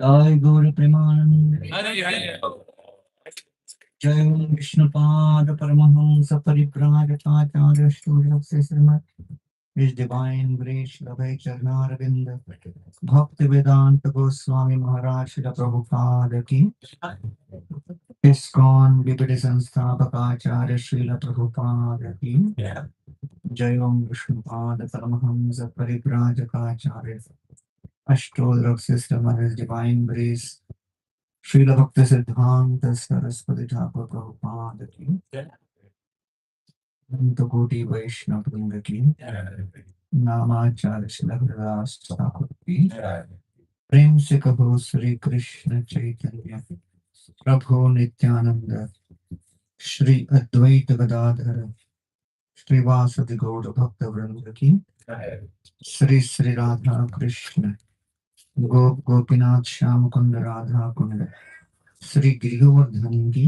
जय गौर प्रेमानंद। जय विष्णुपाद परमहंस परिव्राजकाचार्य सूर्य Shrimad His Divine Grace Labhay Charnarvind Bhakti Vedanta Goswami Maharaj Srila Prabhupada Ki ISKCON Vipiti Sansthapak Srila Prabhupada Ki Jai Om Vishnupada Paramahamsa Parivrajakaacharya Ashtodrak System of His Divine Grace Srila Bhakti Siddhanta Saraswati Thakur Prabhupada Ki Anta Koti Vaishnava Vrinda Ki नामाचार्य Shri Haridas Thakur की प्रेम से कहो श्री कृष्ण चैतन्य प्रभु नित्यानंद श्री अद्वैत गदाधर श्रीवासदि गौर भक्त वृंद की श्री श्री राधा कृष्ण गोप गोपीनाथ श्याम कुंड राधा कुंड श्री गिरिवर्धन की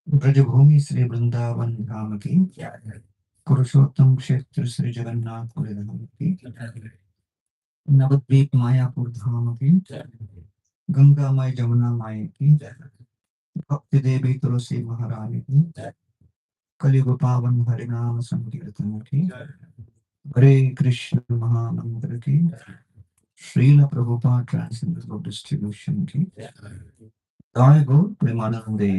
ब्रजभूमि श्री वृंदावन धाम की पुरुषोत्तम क्षेत्र श्री जगन्नाथपुरी धाम की नवद्वीप मायापुर धाम की गंगा माई जमुना माई की भक्ति देवी तुलसी महारानी की कलियुग पावन हरिनाम संकीर्तन की हरे कृष्ण महामंत्र की Srila Prabhupada transcendental book distribution की दाय गो प्रेमानंदे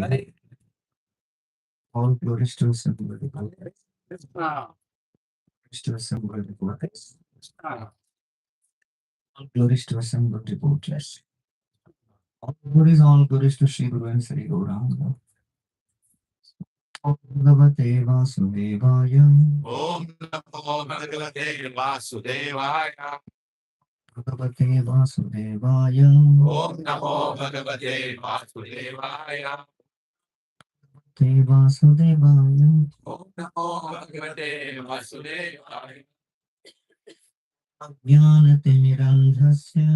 all glories to assemble the glories to assemble the glories all glories to assemble the devotees all glories to Shri Guru and Sri Gauranga Bhagavate Vasudevaya Om Namo Bhagavate Vasudevaya. Bhagavate Vasudevaya Om Namo Bhagavate Vasudevaya. Te Vasudevaya Om Namo Bhagavate Vasudevaya. Jnanatimirandhasya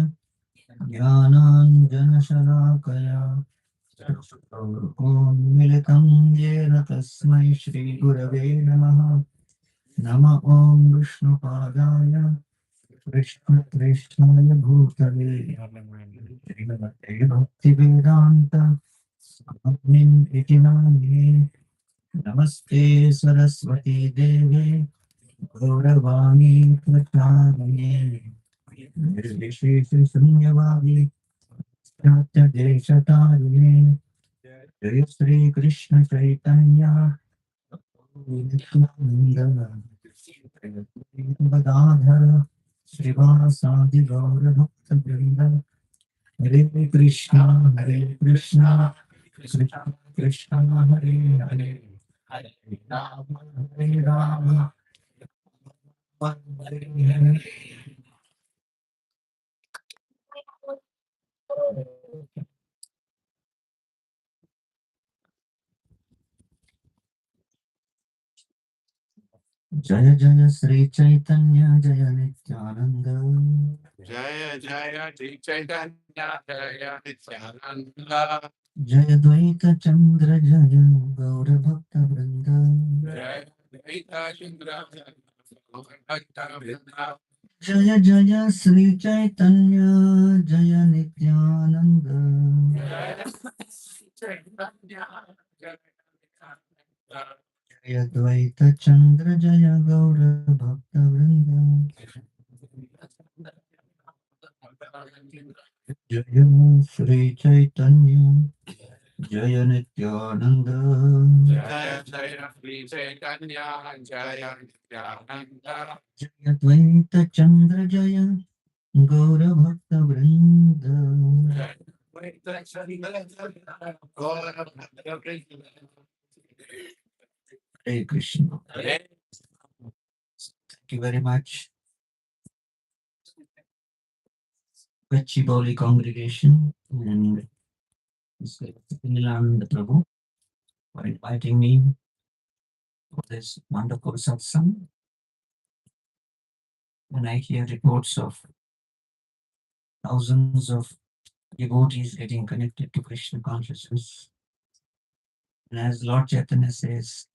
Jnananjanashalakaya Om Militam Jena Tasmai Shri Gurave Namaha Nama Om Vishnu Padaya Krishna Krishnaya Bhutale Srimate Bhakti Vedanta Swami Iti Namane Namaste Saraswati Devi Gauravani Pracharane Nirvishesha Sunyavadi Satya Deshatarine Jai Shri Krishna Chaitanya Nityananda Gadadhara Srivasadi Gaura Bhakta Vrinda Hare Krishna Krishna Krishna Hare Hare Hare Rama Hare Rama Hare Hare Jaya Jaya Sri Chaitanya Jaya Nityananda Jaya Jaya Sri Chaitanya Jaya Nityananda. Jaya Dvaita Chandra Jaya Gaura Bhakta Vrinda Jaya Dvaita Chandra Bhakta Vrinda. Jaya Jaya Sri Chaitanya Jaya Nityananda Jaya Chaitanya Jaya Nityananda. Jaya Dvaita Chandra Jaya Gaura Bhakta Vrinda Jaya Sri Chaitanya Jaya Nityananda Jaya Jaya Sri Chaitanya Jaya Nityananda. Jaya Dvaita Chandra Jaya Gaura Bhakta Vrinda Hare Krishna. Hare Thank you very much, Gachibowli congregation and Nilanand Prabhu for inviting me for this wonderful satsang. When I hear reports of thousands of devotees getting connected to Krishna consciousness, and as Lord Chaitanya says,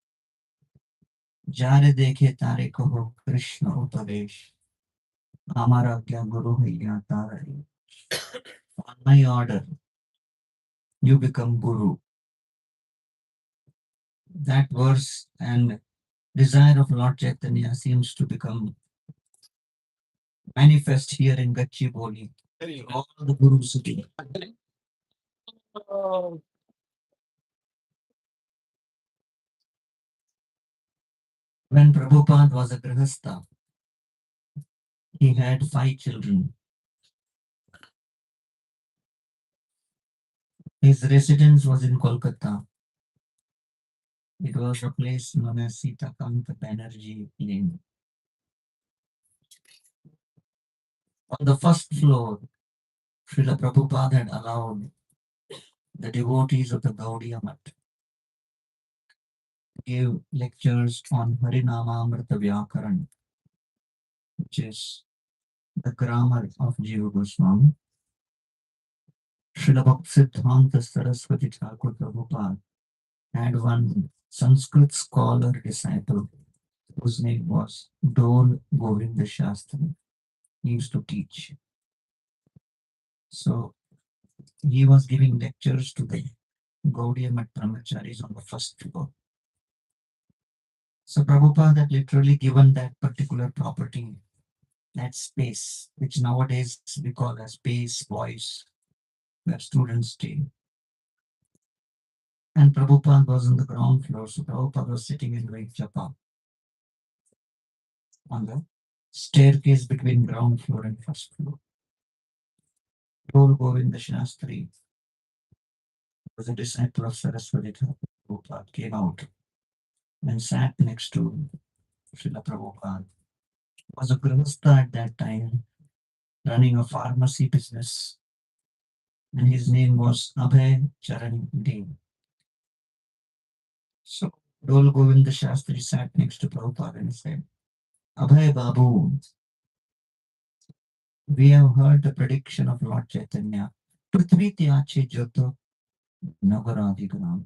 Jare dekhe tare kaho Krishna upadesh, Amara kya guru hai tare. On my order, you become guru. That verse and desire of Lord Chaitanya seems to become manifest here in Gachibowli. All the gurus sitting. When Prabhupada was a grihastha, he had 5 children. His residence was in Kolkata. It was a place known as Sitakanta Banerjee Lane. On the first floor, Srila Prabhupada had allowed the devotees of the Gaudiya Math to give lectures on Harinamamrita Vyakaran, which is the grammar of Jiva Goswami. Srila Bhaktisiddhanta Saraswati Thakur Prabhupada had one Sanskrit scholar disciple whose name was Dol Govinda Shastri. He used to teach. So he was giving lectures to the Gaudiya Math brahmacharis on the first floor. So Prabhupada had literally given that particular property, that space, which nowadays we call as space, voice, where students stay. And Prabhupada was on the ground floor, so Prabhupada was sitting and doing japa on the staircase between ground floor and first floor. Dol Govinda Shastri was a disciple of Saraswati Thakur. Prabhupada came out and sat next to Srila Prabhupada. Was a grihastha at that time, running a pharmacy business, and his name was Abhay Charan Dev. So Dol Govinda Shastri sat next to Prabhupada and said, Abhay Babu, we have heard the prediction of Lord Chaitanya. Prithvi Tyache Joto Nagaradiganam.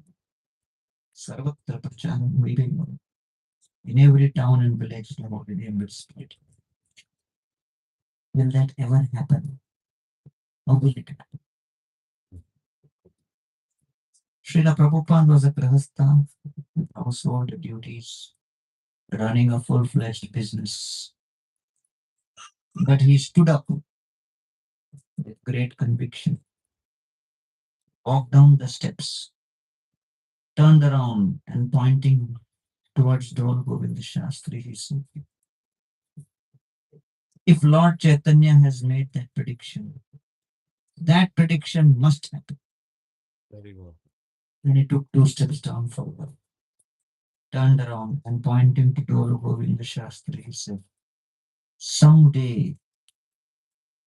Sarvatra Pracharam Vidinam. In every town and village, Lord will spread. Will that ever happen? How will it happen? Srila Prabhupada was a grihastha with household duties, running a full-fledged business. But he stood up with great conviction, walked down the steps, turned around and pointing towards Dol Govinda Shastri, he said, if Lord Chaitanya has made that prediction must happen. Very well. Then he took 2 steps down forward, turned around and pointing to Dol Govinda Shastri, he said, someday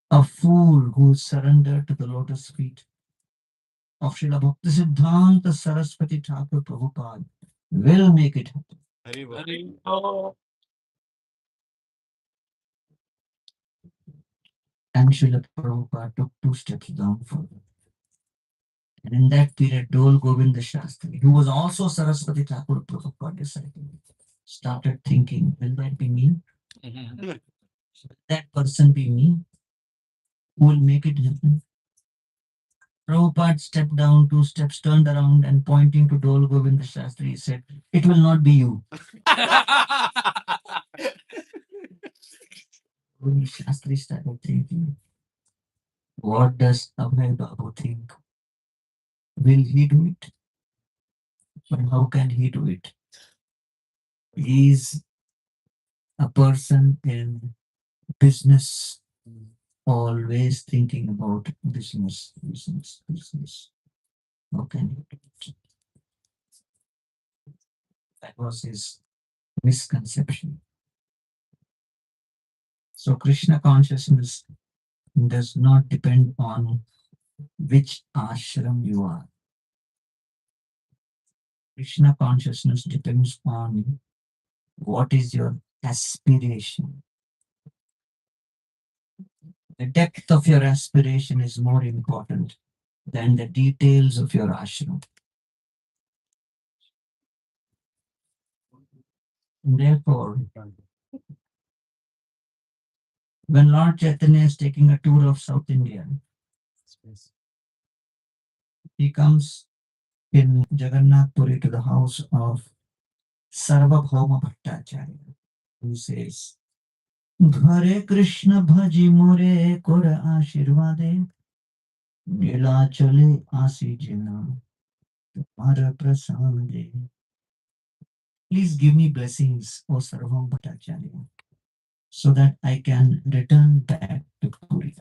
a fool who surrendered to the lotus feet of Srila Bhaktisiddhanta Saraswati Thakur Prabhupada will make it happen. Very well. And Srila Prabhupada took 2 steps down forward. And in that period, Dol Govinda Shastri, who was also Saraswati Thakur Prabhupada disciple, started thinking, will that be me? Will that person be me? Who will make it happen? Prabhupada stepped down 2 steps, turned around and pointing to Dol Govinda Shastri, he said, it will not be you. Govinda Shastri started thinking, what does Abhay Babu think? Will he do it? But how can he do it? He is a person in business, always thinking about business. How can he do it? That was his misconception. So Krishna consciousness does not depend on which ashram you are. Krishna consciousness depends on what is your aspiration. The depth of your aspiration is more important than the details of your ashram. Therefore, when Lord Chaitanya is taking a tour of South India, he comes in Jagannath Puri to the house of Sarvabhauma Bhattacharya. He says, Hare Krishna bhaji more kora ashirvade, Nilachale asi jina, Mara prasade. Please give me blessings, O Sarvabhauma Bhattacharya, so that I can return back to Puri.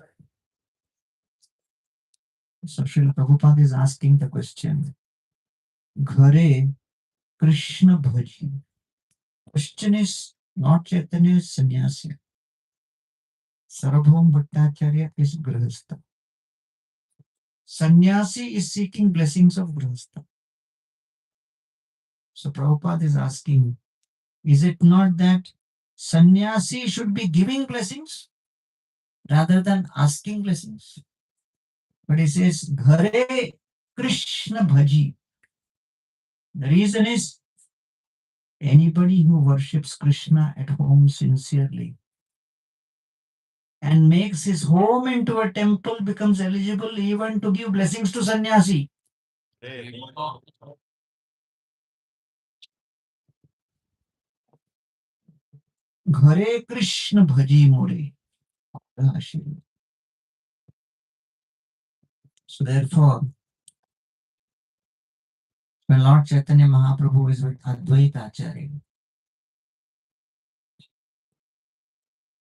So Srila Prabhupada is asking the question, Ghare Krishna bhaji. Question is not Chaitanya sannyasi. Sarvabhauma Bhattacharya is grihastha. Sannyasi is seeking blessings of grihastha. So Prabhupada is asking, is it not that sannyasi should be giving blessings rather than asking blessings? But he says, Ghare Krishna bhaji. The reason is, anybody who worships Krishna at home sincerely and makes his home into a temple becomes eligible even to give blessings to sannyasi. Ghare Krishna bhaji more. So therefore, when Lord Chaitanya Mahaprabhu is with Advaita Acharya,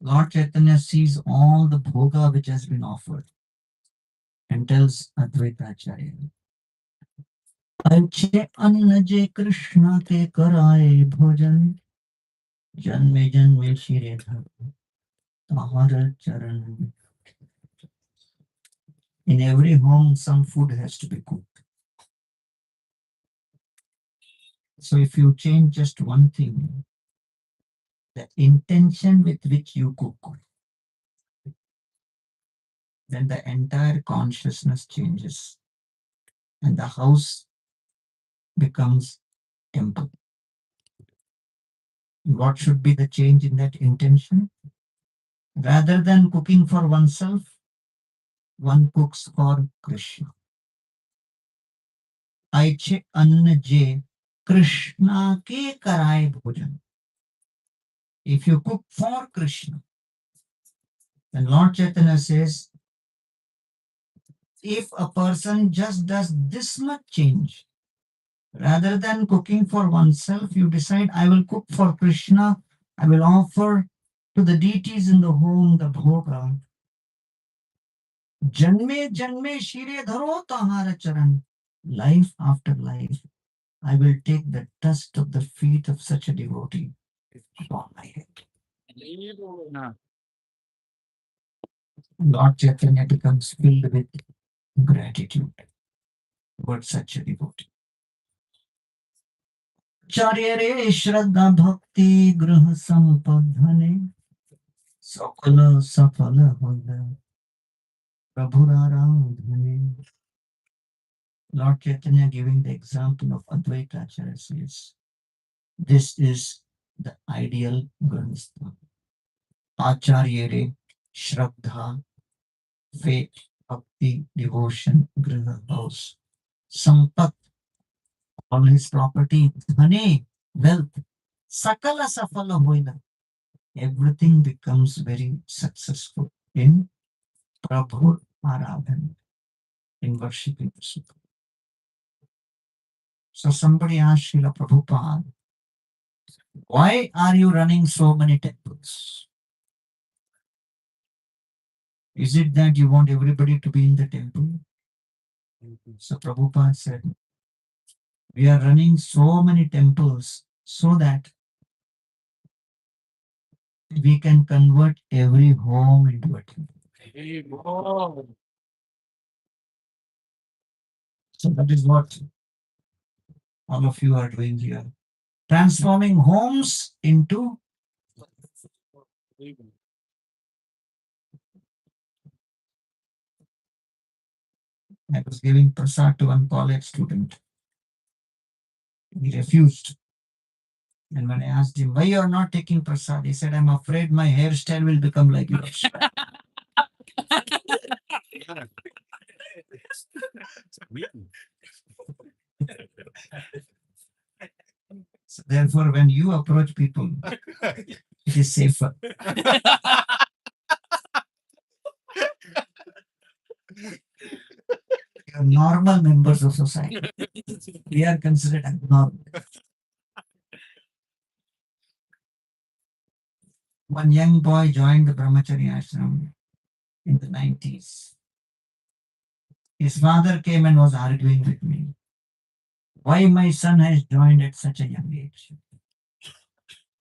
Lord Chaitanya sees all the bhoga which has been offered and tells Advaita Acharya, Aiche anna je Krishna ke karaye bhojan, janme janme shire dhar, tahara charan. In every home, some food has to be cooked. So if you change just one thing, the intention with which you cook, then the entire consciousness changes and the house becomes temple. What should be the change in that intention? Rather than cooking for oneself, one cooks for Krishna. Aiche anna je Krishna ke karai bhojan. If you cook for Krishna, then Lord Chaitanya says, if a person just does this much change, rather than cooking for oneself, you decide, I will cook for Krishna, I will offer to the deities in the home the bhoga. Janme janme shire dharo tahara charan. Life after life, I will take the dust of the feet of such a devotee upon my head. Lord Chaitanya becomes filled with gratitude towards such a devotee. Charyare Shraddha Bhakti Graha Sampadhane Sakala Safala Hoda Prabhuraradhane. Lord Chaitanya giving the example of Advaita Acharya says, this is the ideal Grahastha. Acharyare Shraddha, faith, bhakti, devotion, Griha house. Sampat, all his property, dhane, wealth, sakala safala hoina. Everything becomes very successful in Prabhu Aradhan, in worshipping the Supreme. So somebody asked Srila Prabhupada, why are you running so many temples? Is it that you want everybody to be in the temple? So Prabhupada said, we are running so many temples so that we can convert every home into a temple. So that is what all of you are doing here. Transforming homes into. I was giving prasad to one college student. He refused. And when I asked him, why you are not taking prasad, he said, I'm afraid my hairstyle will become like yours. So therefore, when you approach people, it is safer. You're normal members of society. We are considered abnormal. One young boy joined the Brahmachari ashram in the 90s. His father came and was arguing with me. Why my son has joined at such a young age?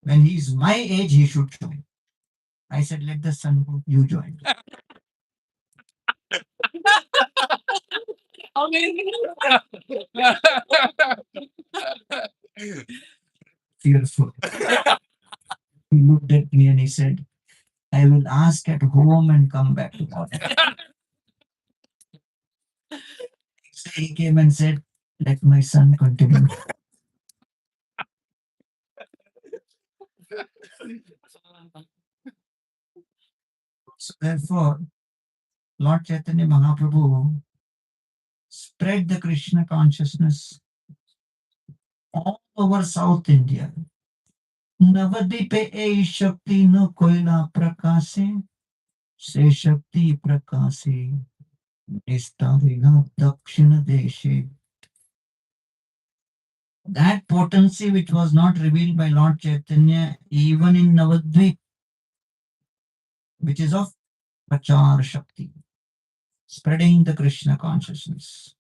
When he is my age, he should join. I said, let the son go, you join. Fearful. He looked at me and he said, I will ask at home and come back to morning. So he came and said, let my son continue. So therefore, Lord Chaitanya Mahaprabhu spread the Krishna consciousness all over South India. Navadipe e Shakti no koila prakase, se Shakti prakase, nistarina dakshina deshe. That potency which was not revealed by Lord Chaitanya even in Navadvip, which is of Prachar Shakti, spreading the Krishna consciousness,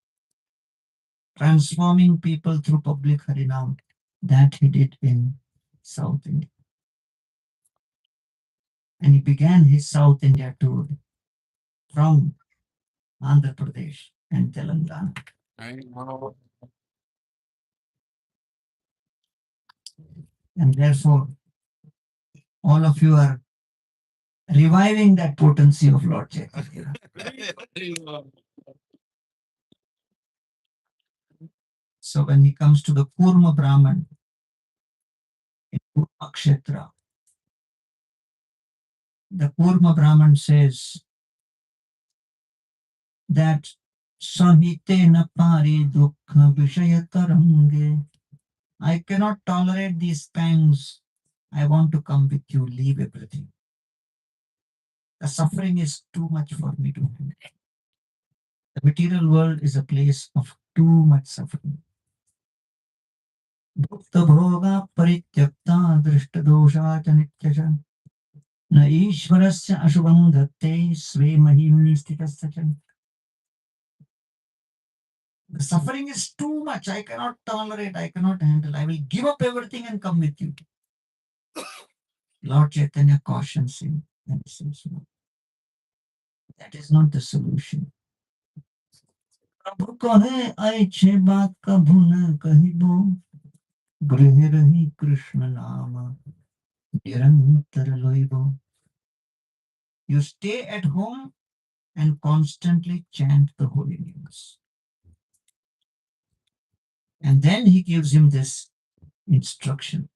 transforming people through public Harinam, that he did in South India. And he began his South India tour from Andhra Pradesh and Telangana. And therefore, all of you are reviving that potency of Lord Chaitanya. So when he comes to the Kurma Brahman in Kurma Kshetra, the Kurma Brahman says that Sahite na pari dukkha vishaya tarange. I cannot tolerate these pangs. I want to come with you, leave everything. The suffering is too much for me to handle. The material world is a place of too much suffering. Bhukta bhoga parityakta drishtadosha chanityasha na ishvarasya ashubham dhatte sve mahimni sthitasya. The suffering is too much. I cannot tolerate. I cannot handle. I will give up everything and come with you. Lord Chaitanya cautions him and says, no, that is not the solution. प्रभु कहे ऐछे बात कभू न कहिबो गृह रही कृष्ण नाम निरंतर लोइबो. You stay at home and constantly chant the holy names. And then he gives him this instruction.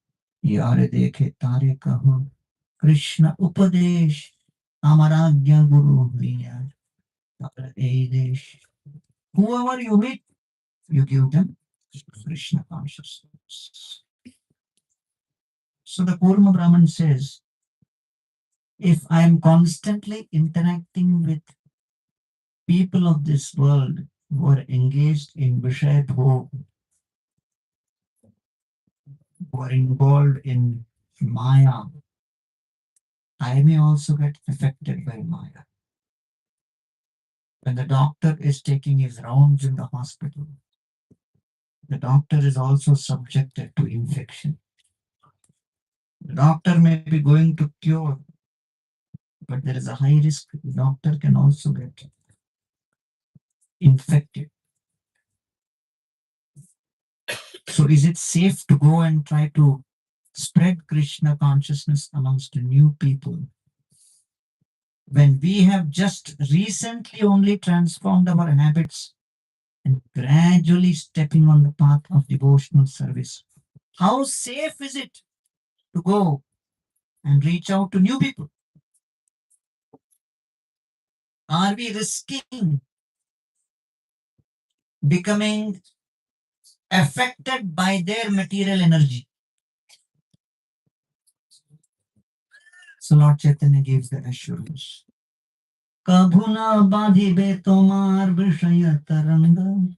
यारे देखे तारे कहो कृष्ण उपदेश अमराज्ञा गुरु लिया देश. Whoever you meet, you give them Krishna consciousness. So the Kurma Brahman says, if I am constantly interacting with people of this world who are engaged in Vishaya Bhog, who are involved in Maya, I may also get affected by Maya. When the doctor is taking his rounds in the hospital, the doctor is also subjected to infection. The doctor may be going to cure, but there is a high risk. The doctor can also get infected. So, is it safe to go and try to spread Krishna consciousness amongst new people when we have just recently only transformed our habits and gradually stepping on the path of devotional service? How safe is it to go and reach out to new people? Are we risking becoming affected by their material energy? So Lord Chaitanya gives the assurance. Kabhuna badhibe tomar vishaya taranga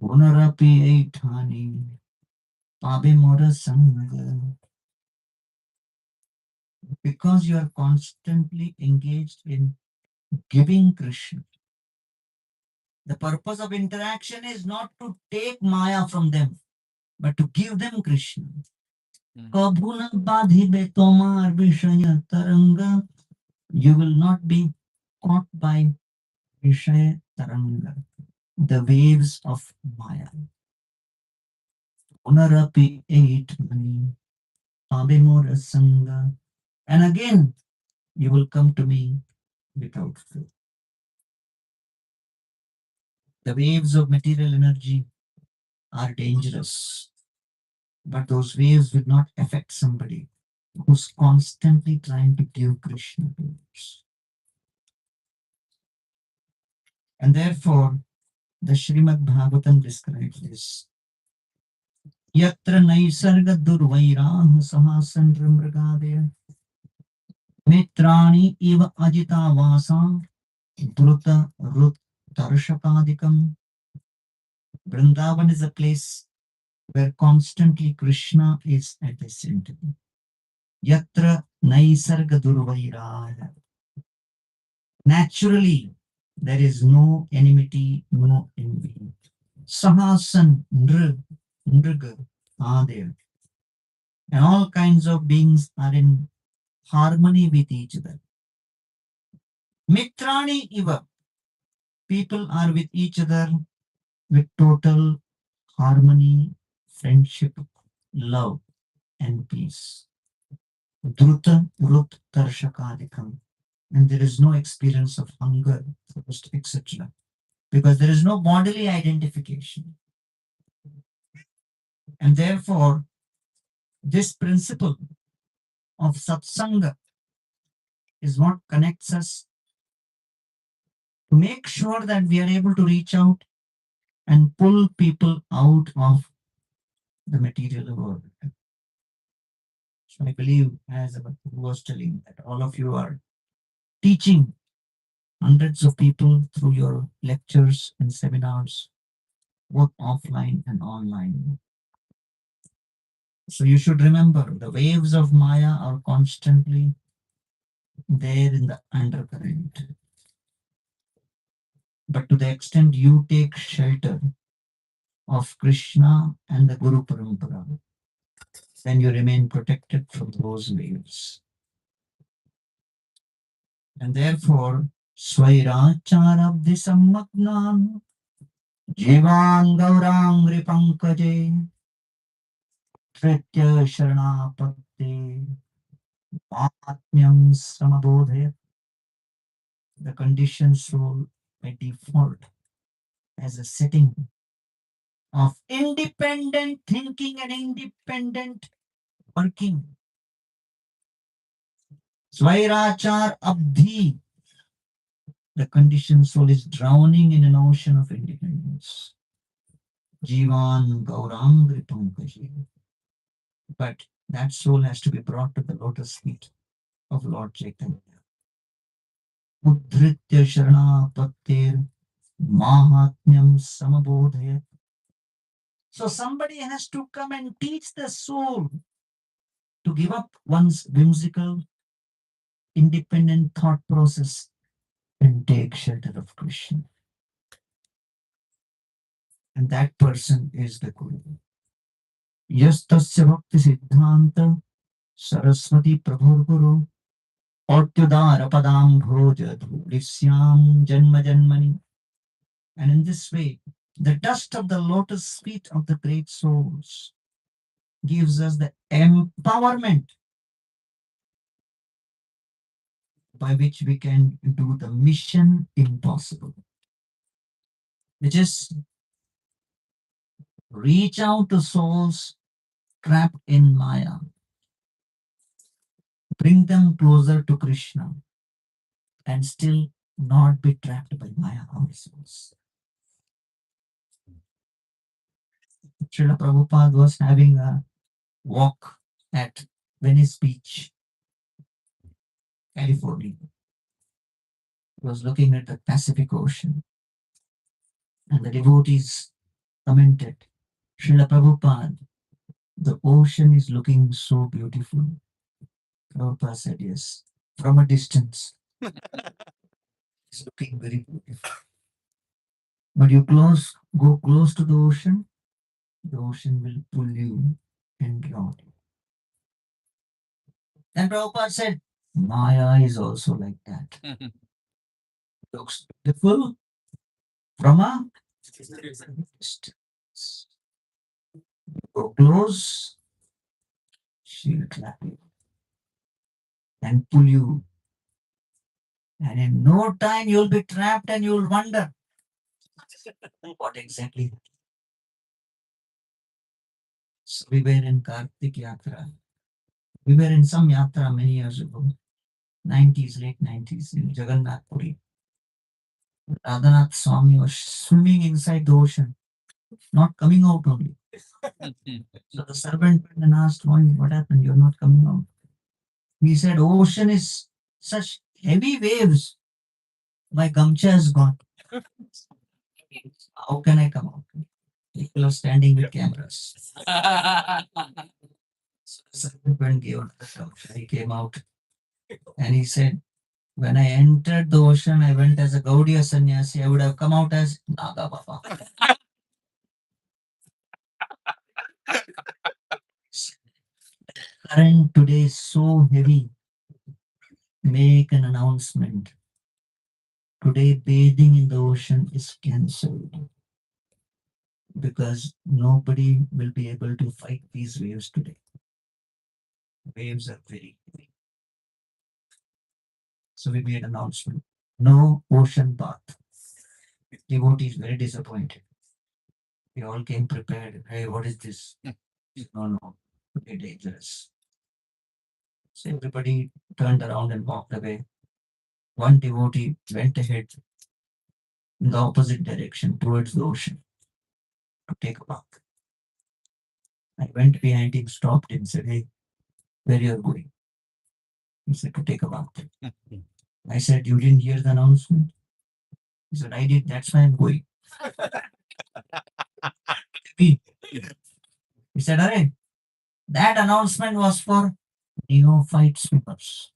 punarapi eithani pabe mora sangha. Because you are constantly engaged in giving Krishna. The purpose of interaction is not to take Maya from them, but to give them Krishna. Kabhuna badhibe tomar vishaya taranga. You will not be caught by Vishaya Taranga, the waves of Maya. Punarapi eight mani, Abhimura Sangha. And again, you will come to me without fear. The waves of material energy are dangerous, but those waves will not affect somebody who's constantly trying to give Krishna waves. And therefore, the Srimad Bhagavatam describes this. Yatra naisarga durvairah sahasandra mrigadaya mitrani iva ajita vasa druta rut tarshakadikam. Vrindavan is a place where constantly Krishna is at the center. Yatra naisarga durvairah. Naturally, there is no enmity, no envy. Sahasan nriga are there. And all kinds of beings are in harmony with each other. Mitrani iva. People are with each other with total harmony, friendship, love, and peace. Druta Rut Tarshakadikam. And there is no experience of hunger, thirst, etc. Because there is no bodily identification. And therefore, this principle of satsanga is what connects us to make sure that we are able to reach out and pull people out of the material world. So I believe, as I was telling, that all of you are teaching hundreds of people through your lectures and seminars, both offline and online. So you should remember the waves of Maya are constantly there in the undercurrent. But to the extent you take shelter of Krishna and the Guru Parampara, then you remain protected from those waves. And therefore, Swairacharabdi Sammagnan Jivan Gaurangri Pankaje Tritya Sharanapatti Atmyam Samabodhe. The conditioned soul by default as a setting of independent thinking and independent working. Swairachar Abdhi. The conditioned soul is drowning in an ocean of independence. Jivan Gaurangri Pankaji. But that soul has to be brought to the lotus feet of Lord Chaitanya. Uddritya Sharanapattir Mahatmyam Samabodhayat. So somebody has to come and teach the soul to give up one's whimsical, independent thought process and take shelter of Krishna. And that person is the Guru. Yastasya Bhakti Siddhanta Saraswati Prabhur Guru Ortyodara Padam Bhoja Dhurisyam Janma Janmani. And in this way, the dust of the lotus feet of the great souls gives us the empowerment by which we can do the mission impossible, which is reach out to souls trapped in Maya, bring them closer to Krishna, and still not be trapped by Maya ourselves. Srila Prabhupada was having a walk at Venice Beach, California. He was looking at the Pacific Ocean, and the devotees commented, Srila Prabhupada, the ocean is looking so beautiful. Prabhupada said, yes, from a distance, it's looking very beautiful. But you go close to the ocean will pull you and drown you. And Prabhupada said, Maya is also like that. Looks beautiful from a distance. Go close, she'll trap you and pull you. And in no time, you'll be trapped and you'll wonder what exactly. So we were in Kartik Yatra. We were in some yatra many years ago, 90s, late 90s in Jagannath Puri. Radhanath Swami was swimming inside the ocean, not coming out only. So the servant went and asked, what happened? You're not coming out. He said, ocean is such heavy waves. My gamcha is gone. How can I come out? People are standing with cameras. So the servant went and gave another gamcha. He came out and he said, when I entered the ocean, I went as a Gaudiya sannyasi. I would have come out as Naga Baba. Current today is so heavy. Make an announcement. Today, bathing in the ocean is cancelled because nobody will be able to fight these waves today. Waves are very heavy. So we made an announcement. No ocean bath. Devotees very disappointed. We all came prepared. Hey, what is this? No, very dangerous. So everybody turned around and walked away. One devotee went ahead in the opposite direction towards the ocean to take a bath. I went behind him, stopped him, said, hey, where you are going? He said, to take a bath. I said, you didn't hear the announcement? He said, I did, that's why I'm going. He said, Arey, that announcement was for neophyte swimmers.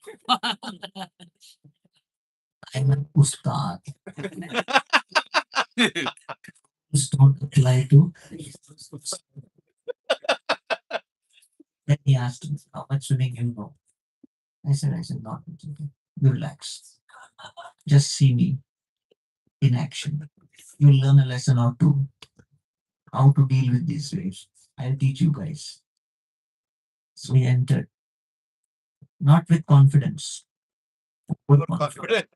I'm an ustad. This don't apply to. Then he asked me, how much swimming you know? I said, not much. You relax. Just see me in action. You'll learn a lesson or two. How to deal with these waves. I'll teach you guys. So he entered, not with confidence. With confidence.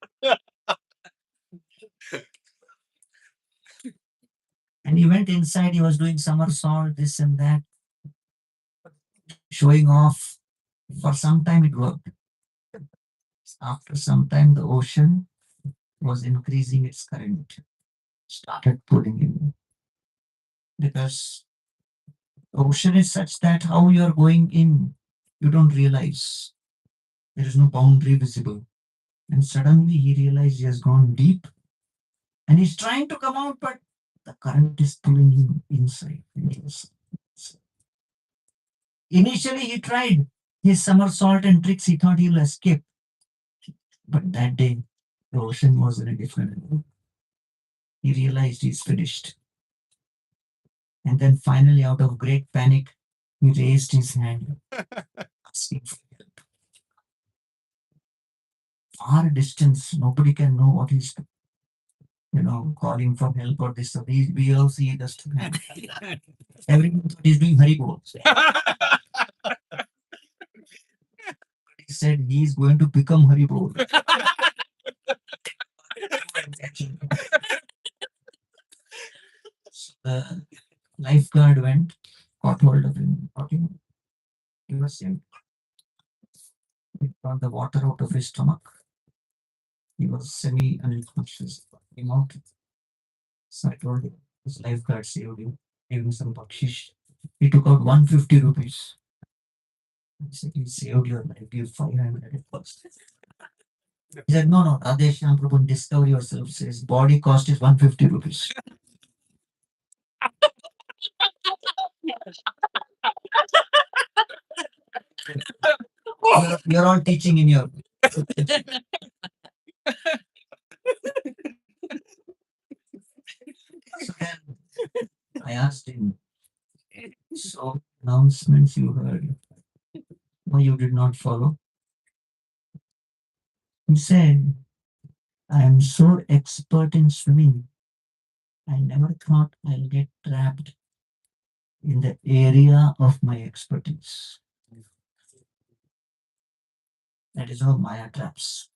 And he went inside, he was doing somersault, this and that, showing off. For some time it worked. After some time, the ocean was increasing its current, started pulling him. Because the ocean is such that how you are going in, you don't realize. There is no boundary visible. And suddenly he realized he has gone deep and he's trying to come out, but the current is pulling him inside. Initially, he tried his somersault and tricks. He thought he'll escape. But that day, the ocean was in a different level. He realized he's finished. And then finally, out of great panic, he raised his hand asking for help. Far distance, nobody can know what he's, calling for help or this. So we all see just everyone thought he's doing Haribol. He said he's going to become Haribol. So the lifeguard went, caught hold of him, caught him. He was saved. He got the water out of his stomach. He was semi unconscious. Came out. So I told him, this lifeguard saved you. Gave him some bakshish. He took out 150 rupees. I said, he saved your life. Give 500 first. He said, no, Radheshyam Prabhu, discover yourself. Says body cost is 150 rupees. You're all teaching in your. So then I asked him, so announcements you heard, why you did not follow? He said, I am so expert in swimming. I never thought I'll get trapped in the area of my expertise. That is how Maya traps.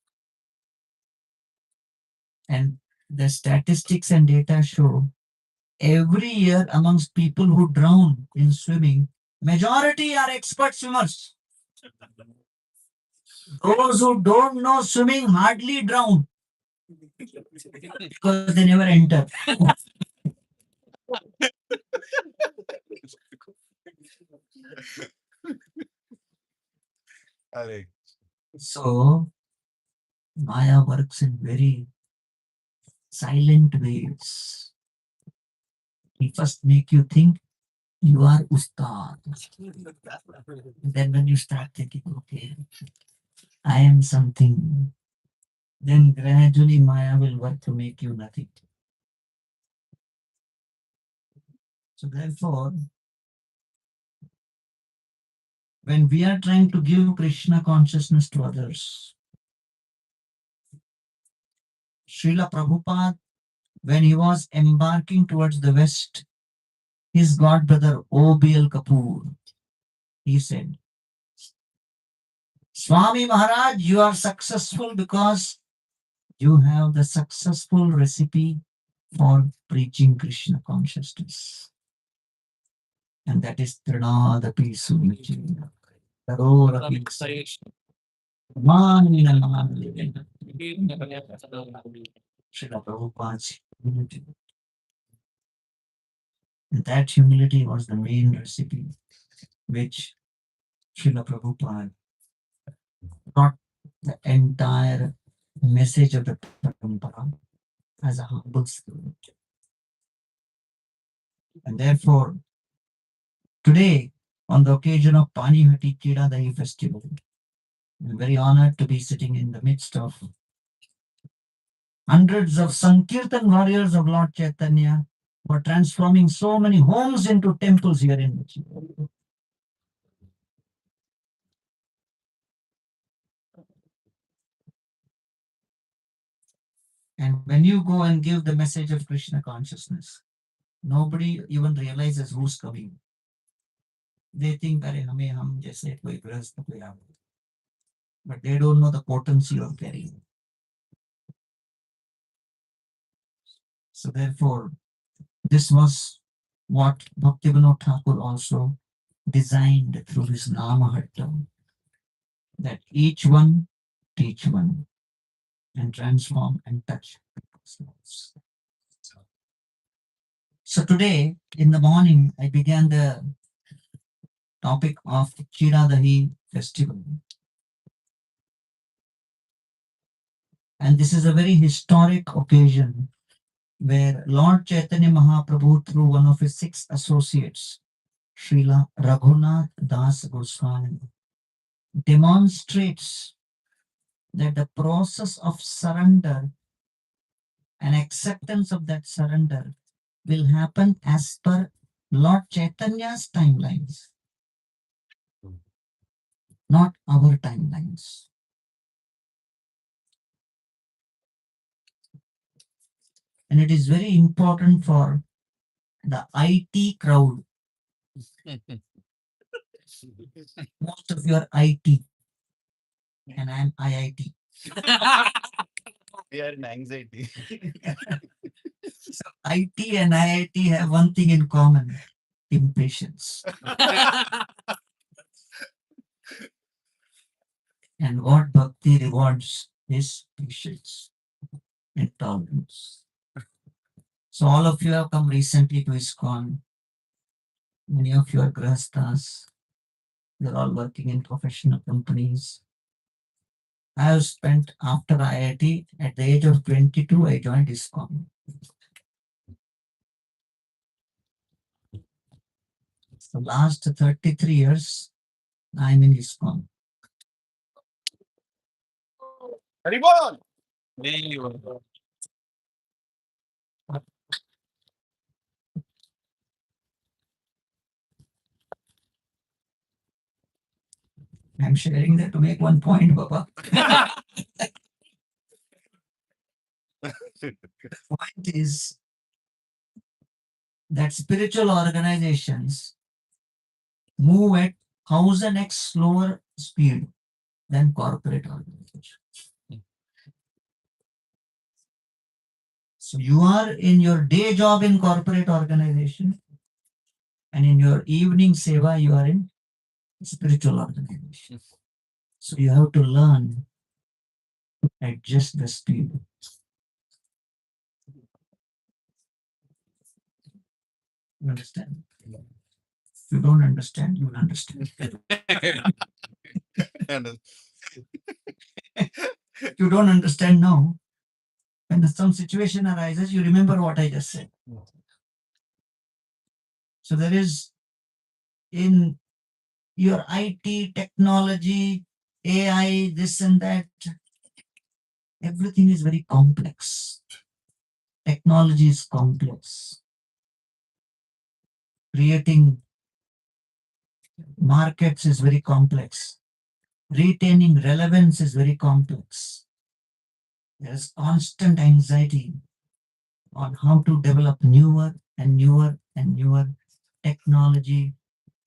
And the statistics and data show every year amongst people who drown in swimming, majority are expert swimmers. Those who don't know swimming hardly drown because they never enter. So Maya works in very silent ways. He first make you think you are Ustad. Then when you start thinking, okay, I am something, then gradually Maya will work to make you nothing. So therefore, when we are trying to give Krishna consciousness to others, Srila Prabhupada, when he was embarking towards the West, his god brother O.B.L. Kapoor, he said, Swami Maharaj, you are successful because you have the successful recipe for preaching Krishna consciousness. And that is Trinadapi Sunichi. Tarorapi Manina Manina. Srila Prabhupada's humility. And that humility was the main recipe which Srila Prabhupada brought the entire message of the Parampara as a humble spirit. And therefore, today, on the occasion of Panihati Kidadahi festival, I'm very honored to be sitting in the midst of hundreds of Sankirtan warriors of Lord Chaitanya who are transforming so many homes into temples here in Gachibowli. And when you go and give the message of Krishna consciousness, nobody even realizes who's coming. They think, hum jaise koi grahast koi aa gaya." But they don't know the potency of carrying. So therefore, this was what Bhaktivinoda Thakur also designed through his Namahatta, that each one teach one and transform and touch people's lives. So today in the morning, I began the topic of Chiradahi festival. And this is a very historic occasion where Lord Chaitanya Mahaprabhu, through one of his 6 associates, Srila Raghunath Das Goswami, demonstrates that the process of surrender and acceptance of that surrender will happen as per Lord Chaitanya's timelines. not our timelines. And it is very important for the IT crowd. Most of you are IT, and I'm IIT. We are in anxiety. So IT and IIT have one thing in common: impatience. And what bhakti rewards is patience and tolerance. So all of you have come recently to ISKCON. Many of you are grahastas. You're all working in professional companies. I have spent after IIT, at the age of 22, I joined ISKCON. So last 33 years, I'm in ISKCON. Haribol! Hey, wow. I'm sharing that to make one point, Baba. Point is that spiritual organizations move at 1000x slower speed than corporate organizations. So you are in your day job in corporate organization, and in your evening seva, you are in spiritual organization. So you have to learn to adjust the speed. You understand? If you don't understand, you will understand. If you don't understand now, when some situation arises, you remember what I just said. So there is in your IT, technology, AI, this and that, everything is very complex. Technology is complex. Creating markets is very complex. Retaining relevance is very complex. There is constant anxiety on how to develop newer and newer and newer technology,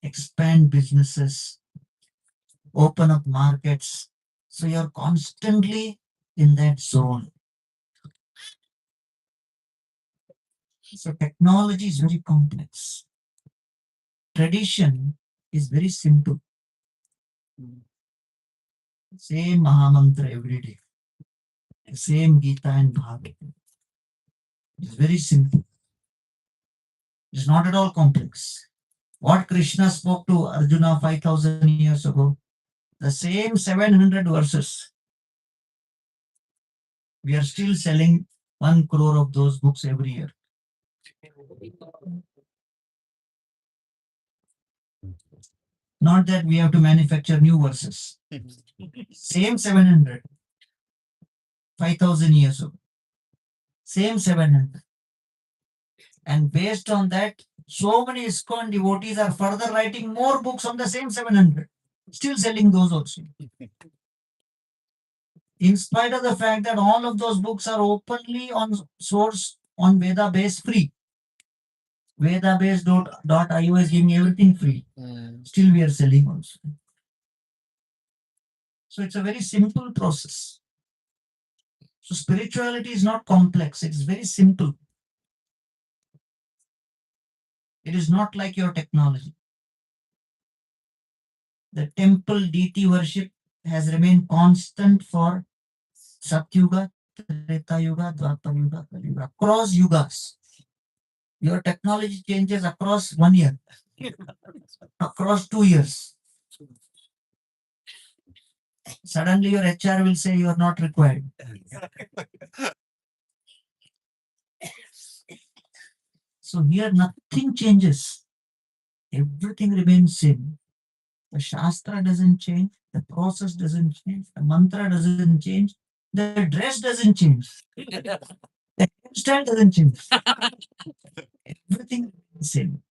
expand businesses, open up markets. So you're constantly in that zone. So technology is very complex. Tradition is very simple. Same Mahamantra every day. Same Gita and Bhagavad. It's very simple. It's not at all complex. What Krishna spoke to Arjuna 5000 years ago, the same 700 verses. We are still selling 1 crore of those books every year. Not that we have to manufacture new verses. Same 700, 5000 years ago. Same 700. And based on that, so many ISKCON devotees are further writing more books on the same 700. Still selling those also. In spite of the fact that all of those books are openly on source on Veda base free. Vedabase.io is giving everything free. Still we are selling also. So it's a very simple process. So spirituality is not complex, it is very simple. It is not like your technology. The temple deity worship has remained constant for Satyuga, Treta Yuga, Dwapar Yuga, Kali Yuga, across yugas. Your technology changes across 1 year, across 2 years. Suddenly your HR will say you are not required. So here nothing changes. Everything remains same. The Shastra doesn't change, the process doesn't change, the mantra doesn't change, the dress doesn't change, the hairstyle doesn't change. Everything remains same.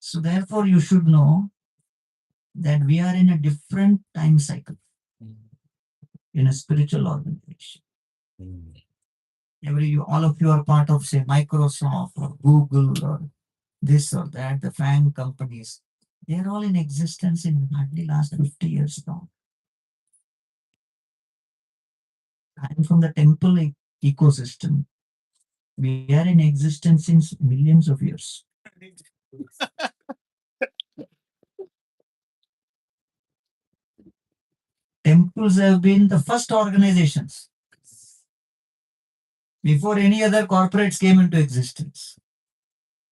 So therefore, you should know that we are in a different time cycle in a spiritual organization. All of you are part of, say, Microsoft or Google or this or that, the FANG companies. They are all in existence in hardly last 50 years now. I am from the temple ecosystem. We are in existence since millions of years. Temples have been the first organizations before any other corporates came into existence.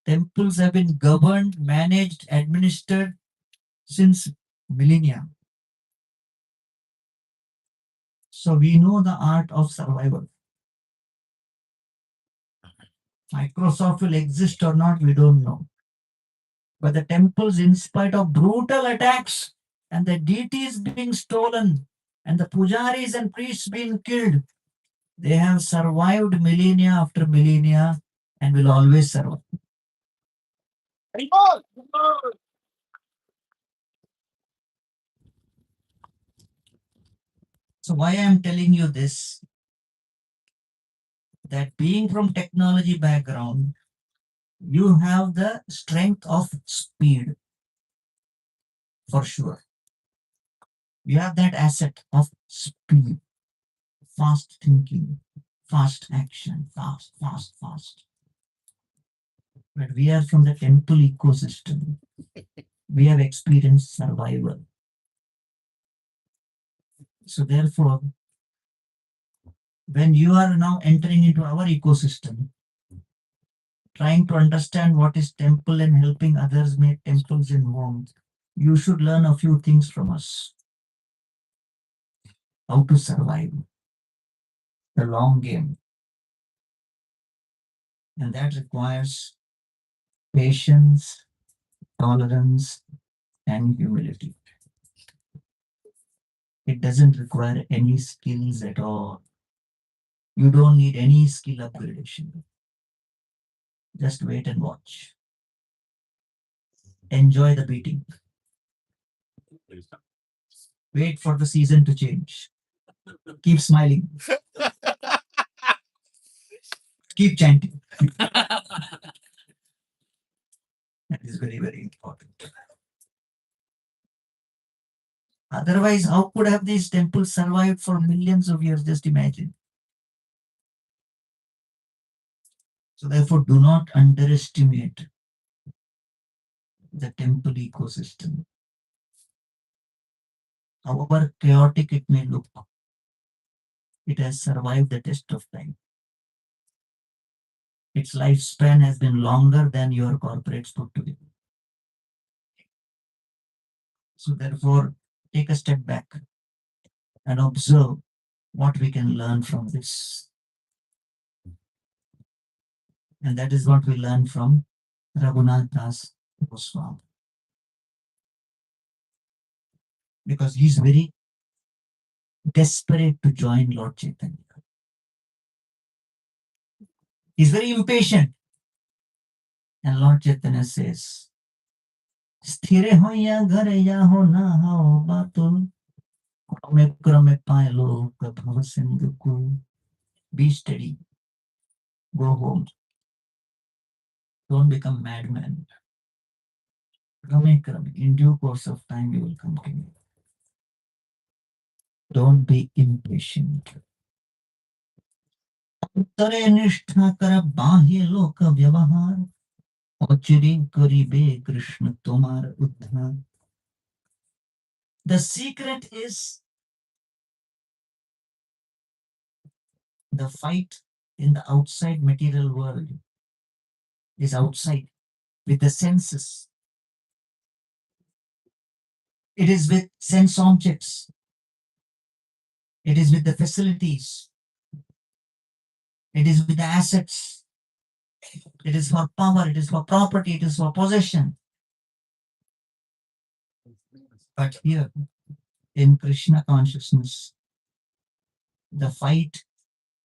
Temples have been governed, managed, administered since millennia. So we know the art of survival. Microsoft will exist or not, we don't know. But the temples, in spite of brutal attacks and the deities being stolen and the pujaris and priests being killed, they have survived millennia after millennia and will always survive. So why I am telling you this, that being from technology background, you have the strength of speed for sure. You have that asset of speed, fast thinking, fast action, fast, fast, fast. But we are from the temple ecosystem. We have experienced survival. So therefore, when you are now entering into our ecosystem, trying to understand what is temple and helping others make temples in homes, you should learn a few things from us. How to survive the long game. And that requires patience, tolerance, and humility. It doesn't require any skills at all. You don't need any skill upgradation. Just wait and watch. Enjoy the beating. Wait for the season to change. Keep smiling. Keep chanting. That is very, very important. Otherwise, how could have these temples survived for millions of years? Just imagine. So therefore, do not underestimate the temple ecosystem. However chaotic it may look, it has survived the test of time. Its lifespan has been longer than your corporates put together. So therefore, take a step back and observe what we can learn from this. And that is what we learn from Raghunath Das Goswami. Because he's very desperate to join Lord Chaitanya. He's very impatient. And Lord Chaitanya says, Sthire hoya ghare ya ho na ho batul krame krame pailo kabhava sindhuku. Be steady. Go home. Don't become madman. Krame krame. In due course of time, you will come to me. Don't be impatient. Tare nishtha kara bahye loka vyavahar. Ochiri karibe Krishna tomar uddhar. The secret is the fight in the outside material world is outside with the senses. It is with sense objects. It is with the facilities. It is with the assets. It is for power. It is for property. It is for possession. But here, in Krishna consciousness, the fight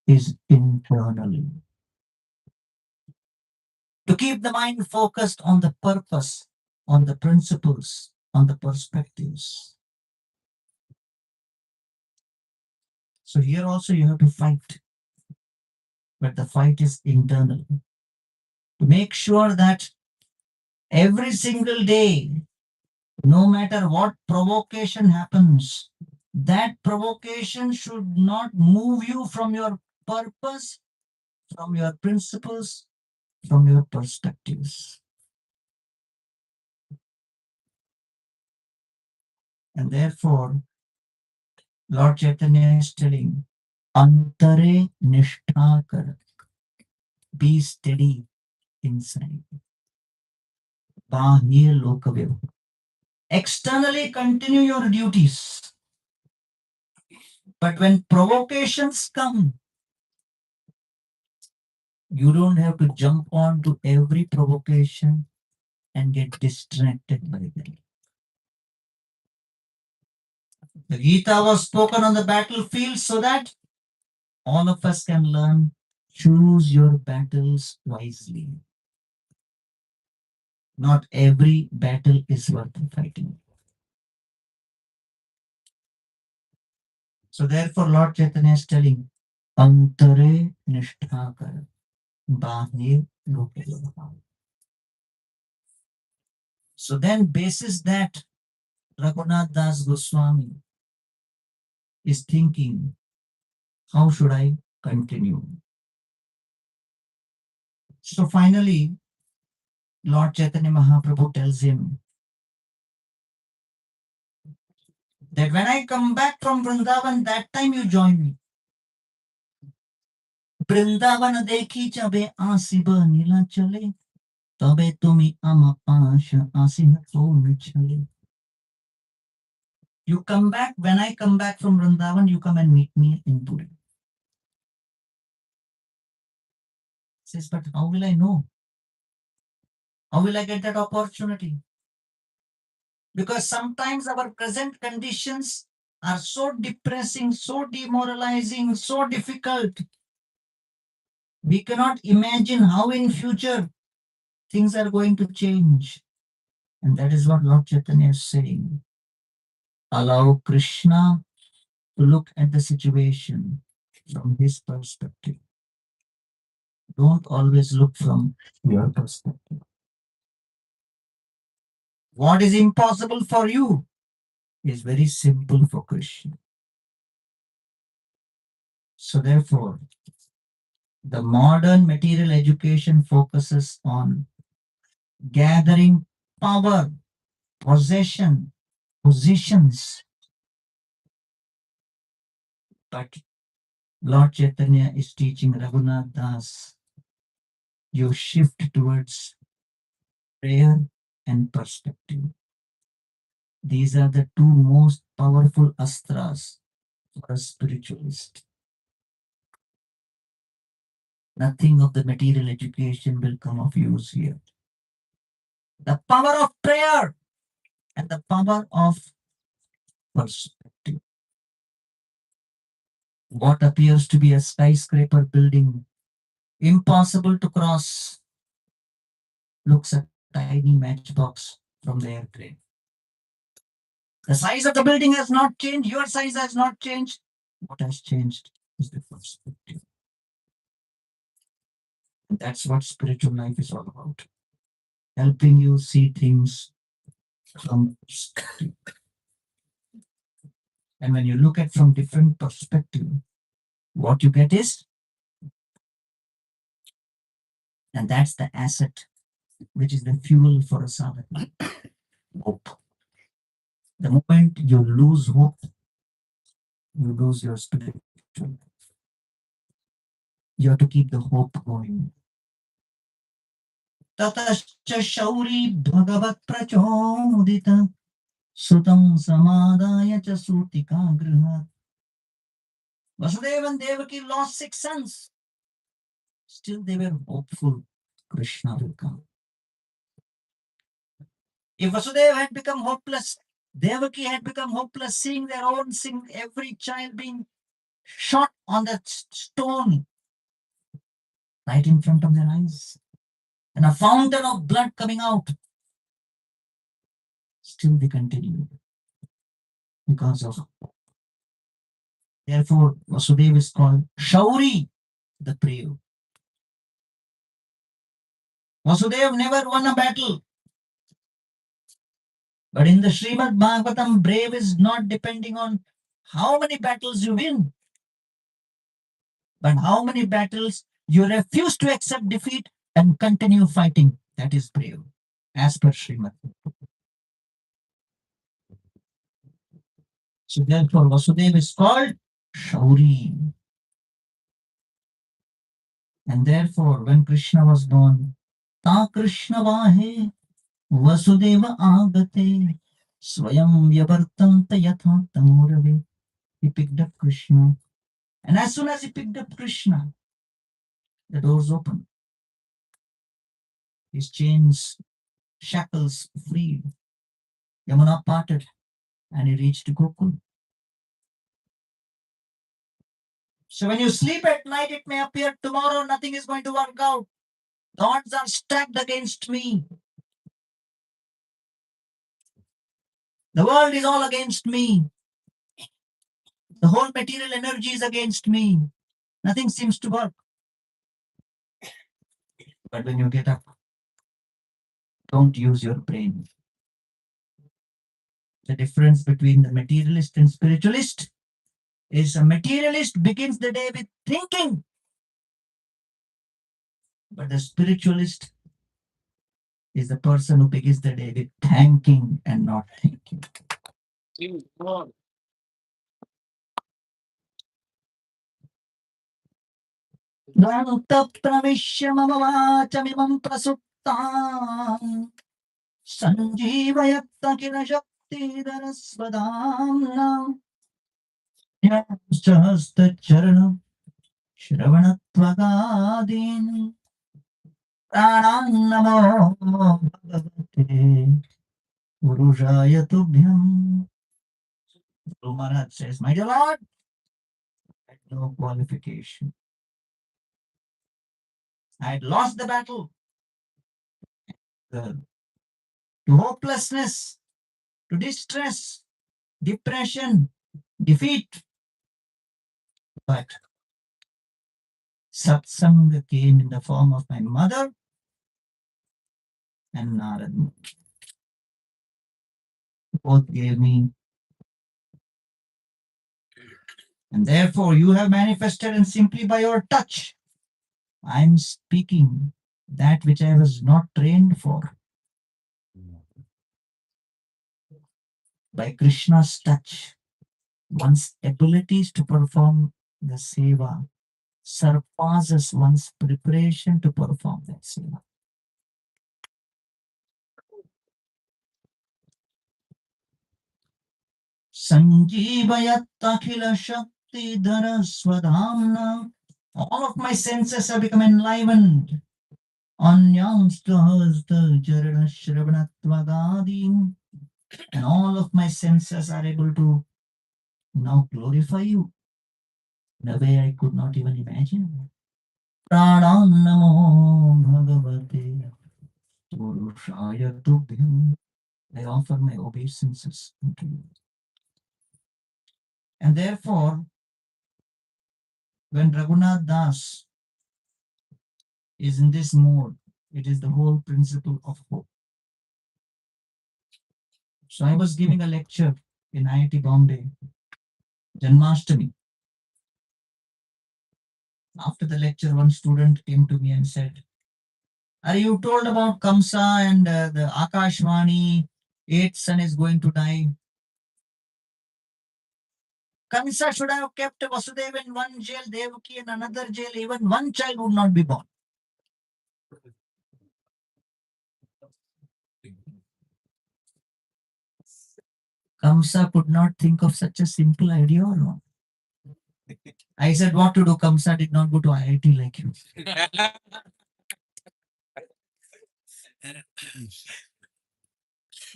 is internally. To keep the mind focused on the purpose on the principles, on the perspectives. So here also you have to fight, but the fight is internal. To make sure that every single day, no matter what provocation happens, that provocation should not move you from your purpose, from your principles, from your perspectives. And therefore, Lord Chaitanya is telling, Antare nishtha kar, be steady inside. Bahir lokaviv. Externally continue your duties. But when provocations come, you don't have to jump on to every provocation and get distracted by them. The Gita was spoken on the battlefield so that all of us can learn, choose your battles wisely. Not every battle is worth fighting. So therefore, Lord Chaitanya is telling, Antare nishtha kar, bahir lokavibhav. So then, basis that, Raghunath Das Goswami is thinking, how should I continue? So finally, Lord Chaitanya Mahaprabhu tells him that when I come back from Vrindavan, that time you join me. Vrindavan dekhi chabe asiba nila chale, tabe tumi amapasha asina to chale. You come back, when I come back from Vrindavan, you come and meet me in Puri. Says, but how will I know? How will I get that opportunity? Because sometimes our present conditions are so depressing, so demoralizing, so difficult. We cannot imagine how in future things are going to change. And that is what Lord Chaitanya is saying. Allow Krishna to look at the situation from his perspective. Don't always look from your perspective. What is impossible for you is very simple for Krishna. So therefore, the modern material education focuses on gathering power, possession, positions. But Lord Chaitanya is teaching Raghunath Das, you shift towards prayer and perspective. These are the two most powerful astras for a spiritualist. Nothing of the material education will come of use here. The power of prayer and the power of perspective. What appears to be a skyscraper building, impossible to cross, looks a tiny matchbox from the airplane. The size of the building has not changed, your size has not changed. What has changed is the perspective. And that's what spiritual life is all about. Helping you see things from perspective. And when you look at from different perspective, what you get is, and that's the asset, which is the fuel for a sadhana, hope. The moment you lose hope, you lose your spiritual life. You have to keep the hope going. Tatascha shauri bhagavat prachodita sutam samadaya cha sutika grihat. Vasudeva and Devaki lost 6 sons. Still they were hopeful Krishna will come. If Vasudeva had become hopeless, Devaki had become hopeless, seeing their own sin, every child being shot on that stone right in front of their eyes, and a fountain of blood coming out. still they continued because of. Therefore, Vasudeva is called Shauri, the brave. Vasudeva never won a battle. But in the Srimad Bhagavatam, brave is not depending on how many battles you win, but how many battles you refuse to accept defeat and continue fighting. That is brave, as per Srimad. So therefore, Vasudeva is called Shauri. And therefore, when Krishna was born, Ta Krishna Vahe Vasudeva Agate Swayam Yavartanta Yatha Tamurave. He picked up Krishna. And as soon as he picked up Krishna, the doors opened. His chains, shackles freed. Yamuna parted and he reached Gokul. So when you sleep at night, it may appear tomorrow nothing is going to work out. The odds are stacked against me. The world is all against me. The whole material energy is against me. Nothing seems to work. But when you get up, don't use your brain. The difference between the materialist and spiritualist is a materialist begins the day with thinking, but the spiritualist is the person who begins the day with thanking and not thinking. Pramisya mama vachamimam prasuptam sanjeevayatta kila shakti dharasvadamna yastahasta charana shravanatvagadin pranam namo bhagavate purushaya tubhyam. Guru Maharaj says, my dear Lord, I had no qualification. I had lost the battle to hopelessness, to distress, depression, defeat. But satsang came in the form of my mother and Narad. Both gave me. And therefore, you have manifested, and simply by your touch, I am speaking that which I was not trained for. By Krishna's touch, one's abilities to perform the seva surpasses one's preparation to perform that seva. Sanjeevayattakhila shakti dhara swadhamna. All of my senses have become enlivened. Anyamstahasta charana shravanatvagadin. And all of my senses are able to now glorify you in a way I could not even imagine. Pranam namo bhagavate purushaya tubhyam. I offer my obeisances unto you. And therefore, when Raghunath Das is in this mode, it is the whole principle of hope. So I was giving a lecture in IIT Bombay, Janmashtami. After the lecture, one student came to me and said, are you told about Kamsa and the Akashvani, 8th son is going to die? Kamsa should have kept Vasudeva in one jail, Devaki in another jail, even one child would not be born. Kamsa could not think of such a simple idea or not. I said, what to do? Kamsa did not go to IIT like you.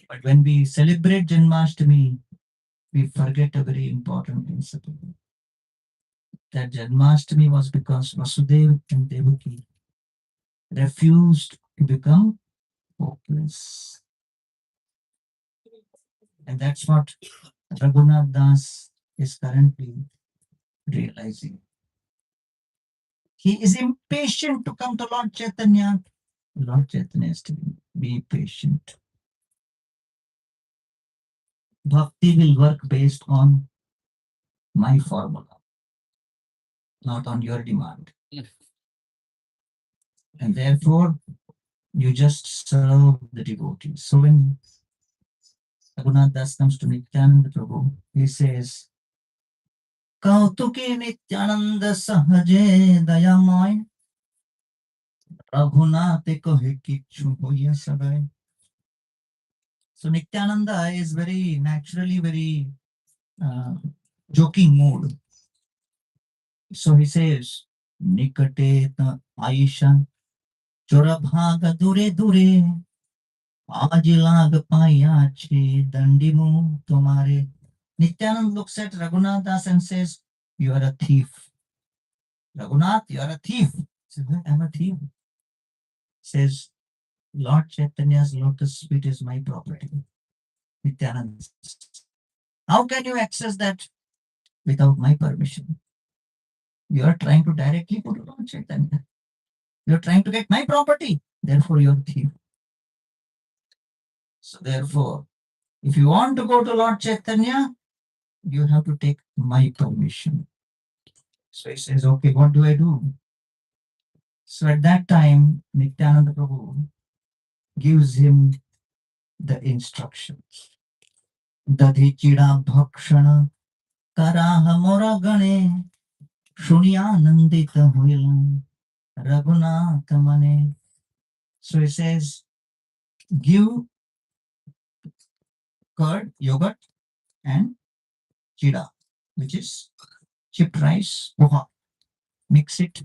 But when we celebrate Janmashtami, we forget a very important principle. That Janmashtami was because Vasudeva and Devaki refused to become hopeless. And that's what Raghunath Das is currently realizing. He is impatient to come to Lord Chaitanya. Lord Chaitanya is telling, be patient. Bhakti will work based on my formula, not on your demand. And therefore, you just serve the devotees. So when Raghunath Das comes to Nityananda Prabhu, he says, Kautuki Nityananda Sahaje Dayamoy Raghunath Kohe Kichu Hoya Sabai. So Nityananda is very naturally very joking mood. So he says, Nikate ta Aisha Chorabhaga Dure Dure Ajilag Payache Dandimu Tomare. Nityanand looks at Raghunath Das and says, you are a thief. Raghunath, you are a thief. He says, I'm a thief. Says, Lord Chaitanya's lotus feet is my property. Nityanand says, how can you access that without my permission? You are trying to directly go to Lord Chaitanya. You are trying to get my property. Therefore, you are a thief. So therefore, if you want to go to Lord Chaitanya, you have to take my permission. So he says, okay, what do I do? So at that time, Nityananda Prabhu gives him the instructions. Dadhi chida bhakshana karaha mora gane shunyanandita huilam Raghunatha mane. So he says, give curd, yogurt, and chida, which is chipped rice, poha. Mix it,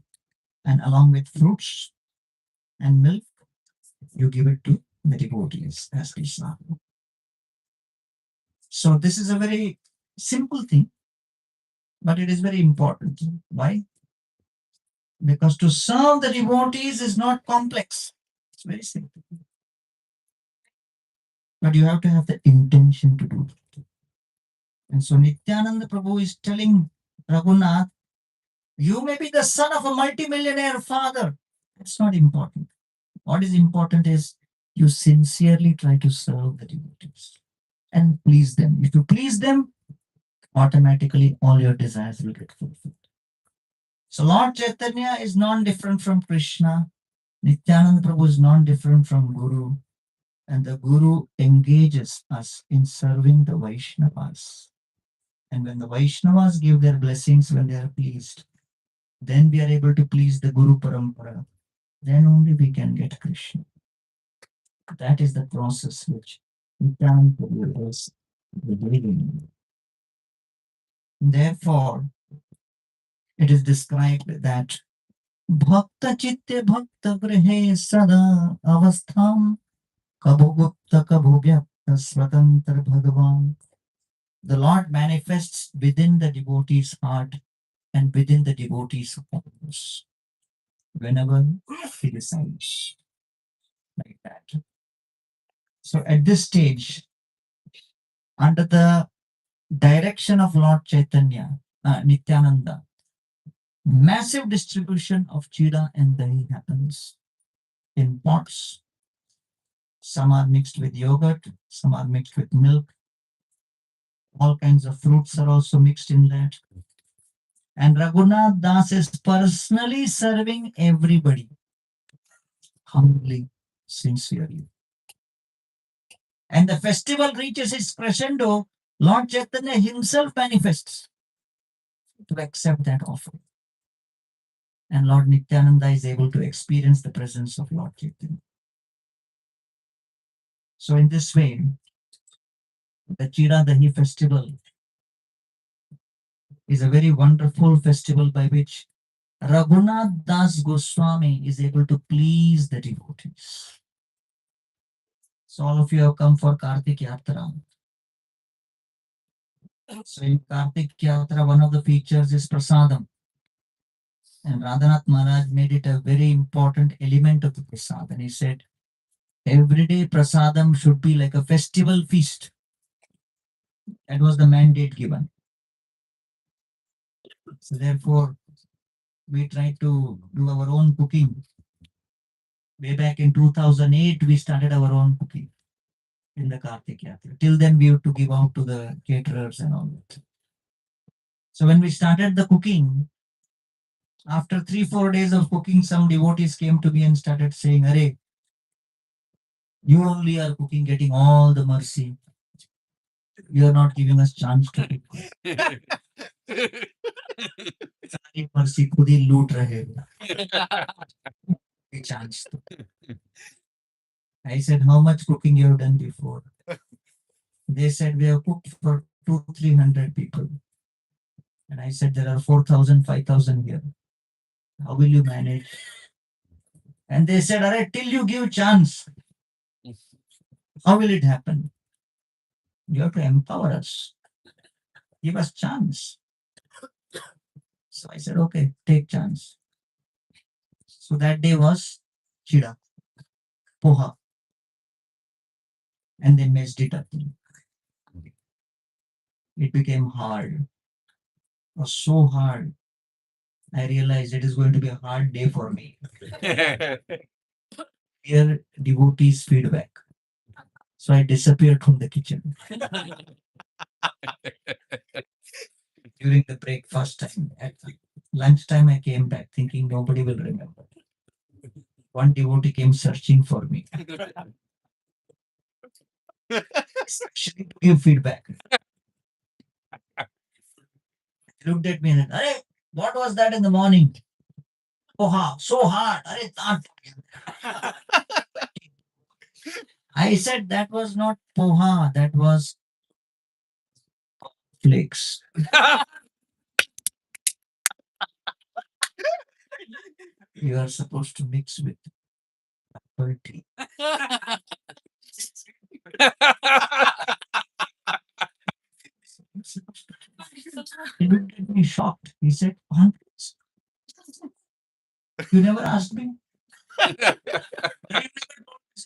and along with fruits and milk, you give it to the devotees as Krishna. So this is a very simple thing, but it is very important. Why? Because to serve the devotees is not complex. It's very simple. But you have to have the intention to do it. And so Nityananda Prabhu is telling Raghunath, you may be the son of a multimillionaire father. That's not important. What is important is you sincerely try to serve the devotees and please them. If you please them, automatically all your desires will get fulfilled. So Lord Chaitanya is non-different from Krishna. Nityananda Prabhu is non-different from Guru. And the Guru engages us in serving the Vaishnavas. And when the Vaishnavas give their blessings, when they are pleased, then we are able to please the Guru Parampara. Then only we can get Krishna. That is the process which Nityananda Prabhu is revealing. Therefore, it is described that Bhakta Chitte Bhakta Grihe Sada Avastham Kabhu Gupta Kabhu Vyakta Swatantra Bhagavan. The Lord manifests within the devotee's heart and within the devotee's purpose whenever he decides, like that. So at this stage, under the direction of Lord Chaitanya, Nityananda, massive distribution of chida and dahi happens in pots. Some are mixed with yogurt, some are mixed with milk. All kinds of fruits are also mixed in that. And Raghunath Das is personally serving everybody, humbly, sincerely. And the festival reaches its crescendo. Lord Chaitanya himself manifests to accept that offer. And Lord Nityananda is able to experience the presence of Lord Chaitanya. So in this way, the Chira Dahi festival is a very wonderful festival by which Raghunath Das Goswami is able to please the devotees. So all of you have come for Kartik Yatra. So in Kartik Yatra, one of the features is prasadam. And Radhanath Maharaj made it a very important element of the prasad. And he said, every day prasadam should be like a festival feast. That was the mandate given. So therefore, we tried to do our own cooking. Way back in 2008, we started our own cooking in the Kartik Yatra. Till then, we used to give out to the caterers and all that. So when we started the cooking, after 3-4 days of cooking, some devotees came to me and started saying, "Arey, you only are cooking, getting all the mercy. You are not giving us chance to cook. सारी mercy खुद ही लूट रहे हो. A chance to." I said, "How much cooking you have done before?" They said, "We have cooked for 200-300 people." And I said, "There are 4,000, 5,000 here. How will you manage?" And they said, "Arey, till you give chance, how will it happen? You have to empower us. Give us chance." So I said, "Okay, take chance." So that day was chida, poha, and they messed it up. It became hard. It was so hard. I realized it is going to be a hard day for me. Here, devotees' feedback. So I disappeared from the kitchen during the breakfast time. At lunchtime, I came back thinking nobody will remember. One devotee came searching for me, especially to give feedback. He looked at me and said, "Arey, what was that in the morning? Poha, so hard. Arey, I said that was not poha, that was flakes. You are supposed to mix with bubble tea." He looked at me shocked. He said, "Pankaj, you never asked me."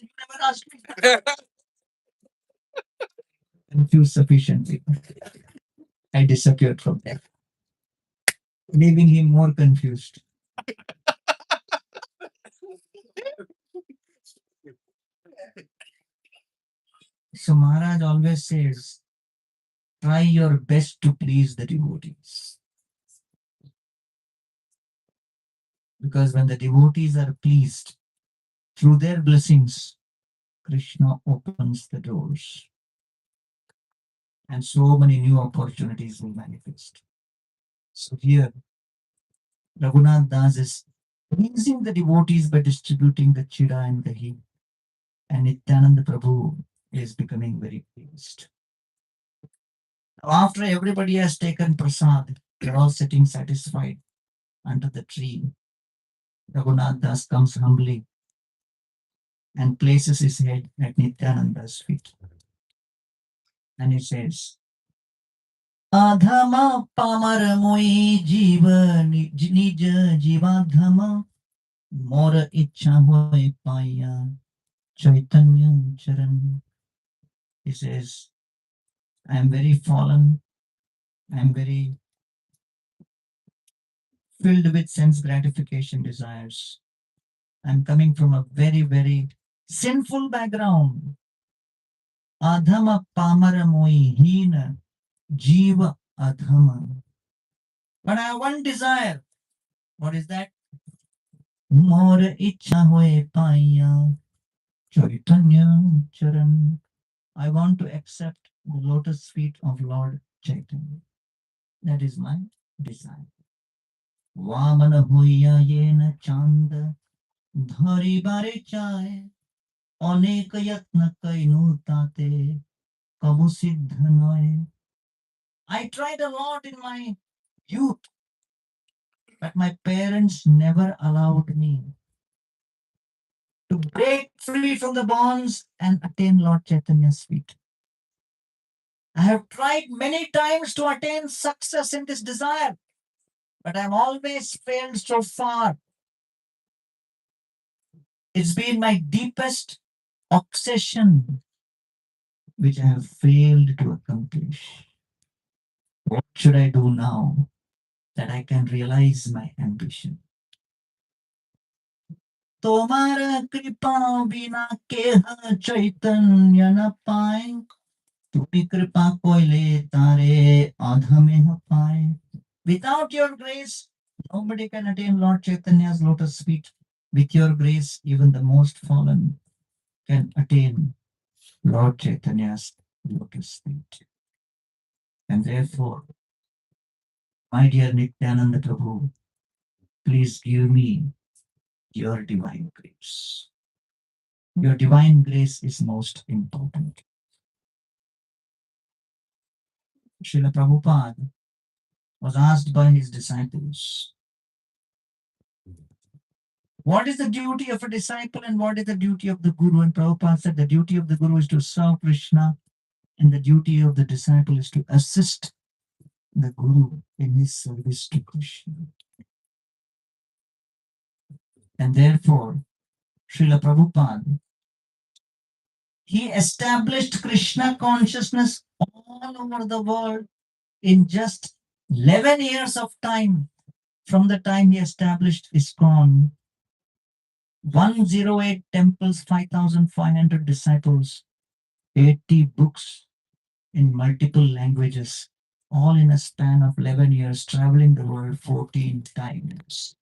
You never asked me. Confused sufficiently. I disappeared from there, leaving him more confused. So Maharaj always says, try your best to please the devotees. Because when the devotees are pleased, through their blessings, Krishna opens the doors. And so many new opportunities will manifest. So here, Raghunath Das is pleasing the devotees by distributing the chida and dahi. And Nityananda Prabhu is becoming very pleased. After everybody has taken prasad, they're all sitting satisfied under the tree. Raghunath Das comes humbly and places his head at Nityananda's feet. And he says, "Adhama pamar moi jiva nij jivadhama mora ichha hoy paya chaitanya charan." He says, "I am very fallen. I am very filled with sense gratification desires. I'm coming from a very, very sinful background. Adhama pamara moi hina jiva adhama. But I have one desire." What is that? More ichha hoye paya chaitanya charan. I want to accept the lotus feet of Lord Chaitanya. That is my desire. Vamana hoya yena chanda dhari bare chaye অনেক যত্ন কইনু তাতে কবু সিদ্ধ নয়. I tried a lot in my youth, but my parents never allowed me to break free from the bonds and attain Lord Chaitanya's feet. I have tried many times to attain success in this desire, but I've always failed so far. It's been my deepest obsession, which I have failed to accomplish. What should I do now that I can realize my ambition? तुम्हारा कृपा बिना के चैतन्य न पाए, तुम्ही कृपा कोइले तारे आधा में न पाए. Without your grace, nobody can attain Lord Chaitanya's lotus feet. With your grace, even the most fallen can attain Lord Chaitanya's lotus feet. And therefore, my dear Nityananda Prabhu, please give me your divine grace. Your divine grace is most important. Srila Prabhupada was asked by his disciples, what is the duty of a disciple and what is the duty of the Guru? And Prabhupada said the duty of the Guru is to serve Krishna and the duty of the disciple is to assist the Guru in his service to Krishna. And therefore, Srila Prabhupada, he established Krishna consciousness all over the world in just 11 years of time. From the time he established ISKCON, 108 temples, 5,500 disciples, 80 books in multiple languages, all in a span of 11 years, traveling the world 14 times.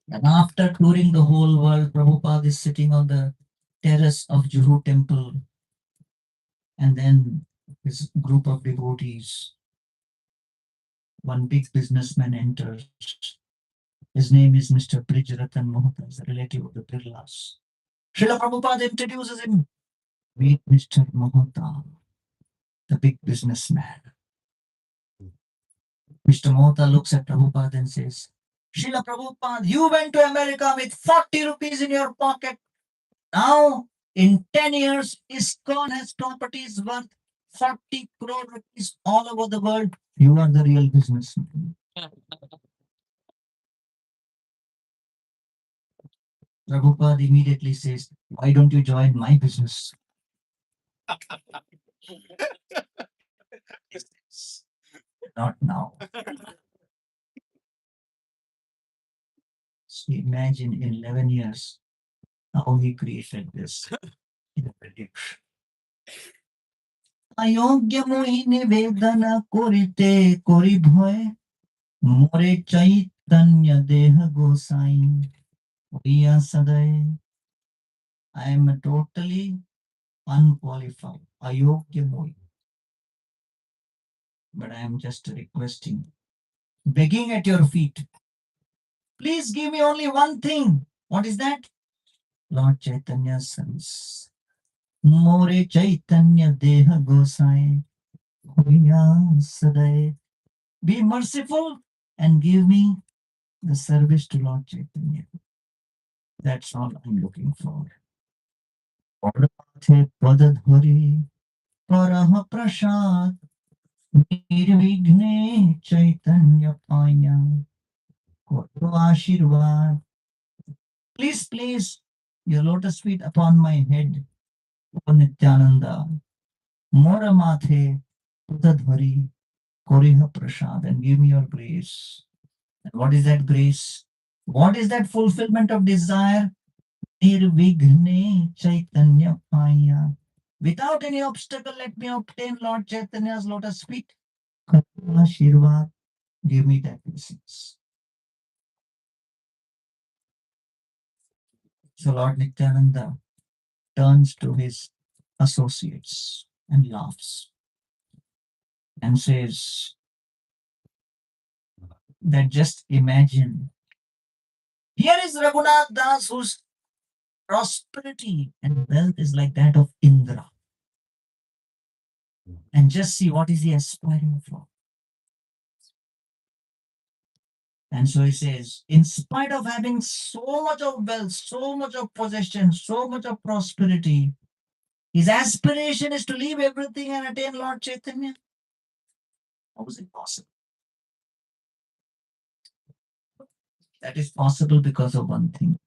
And after touring the whole world, Prabhupada is sitting on the terrace of Juhu temple. And then his group of devotees, one big businessman enters. His name is Mr. Brijratan Mohta, a relative of the Birlas. Srila Prabhupada introduces him. Meet Mr. Mohta, the big businessman. Mr. Mohta looks at Prabhupada and says, Srila Prabhupada, you went to America with 40 rupees in your pocket. Now, in 10 years, ISKCON has properties worth 40 crore rupees all over the world. You are the real businessman. Prabhupada immediately says, why don't you join my business? Not now. So imagine in 11 years how he created this in a prediction. अयोग्य मोहि निवेदन करिते करि भय मोरे चैतन्य देह गोसाई होइया सदय. I am totally unqualified, ayogya mohi. But I am just requesting, begging at your feet. Please give me only one thing. What is that? Lord Chaitanya's service. More Chaitanya Deha Gosai. Sadai. Be merciful and give me the service to Lord Chaitanya. That's all I'm looking for. Padadhari Paraha Prasad Nirvighne Chaitanya Paya Ashirvad. Please place your lotus feet upon my head, O Nityananda. Mora Mathe Padadhari Koriha Prasad, and give me your grace. And what is that grace? What is that fulfillment of desire? Nirvighne Chaitanya Paya. Without any obstacle, let me obtain Lord Chaitanya's lotus feet. Ashirvad, give me that blessings. So Lord Nityananda turns to his associates and laughs and says that just imagine, here is Raghunath Das whose prosperity and wealth is like that of Indra. And just see what is he aspiring for. And so he says, in spite of having so much of wealth, so much of possession, so much of prosperity, his aspiration is to leave everything and attain Lord Chaitanya. How is it possible? That is possible because of one thing.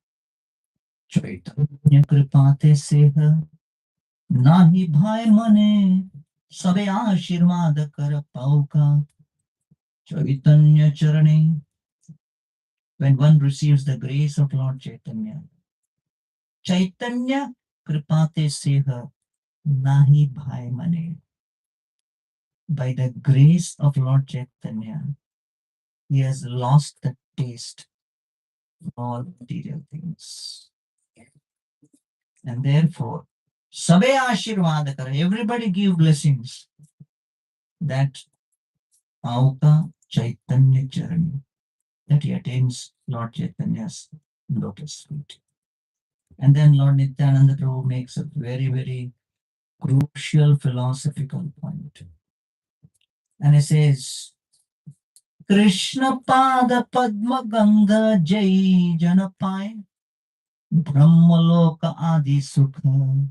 Chaitanya kripate seha नाही भाय मने सबे आशीर्वाद कर पाऊ का Chaitanya Charane. When one receives the grace of Lord Chaitanya, Chaitanya Kripate Seha Nahi Bhai Mane. By the grace of Lord Chaitanya, he has lost the taste for all material things. And therefore, Sabe Ashirvada Kara, everybody give blessings. That Auka Chaitanya Charani, that he attains Lord Chaitanya's lotus feet. And then Lord Nityananda Prabhu makes a very, very crucial philosophical point. And he says, Krishna Pada Padma Ganga Jai Janapai Brahmaloka Adi Sukha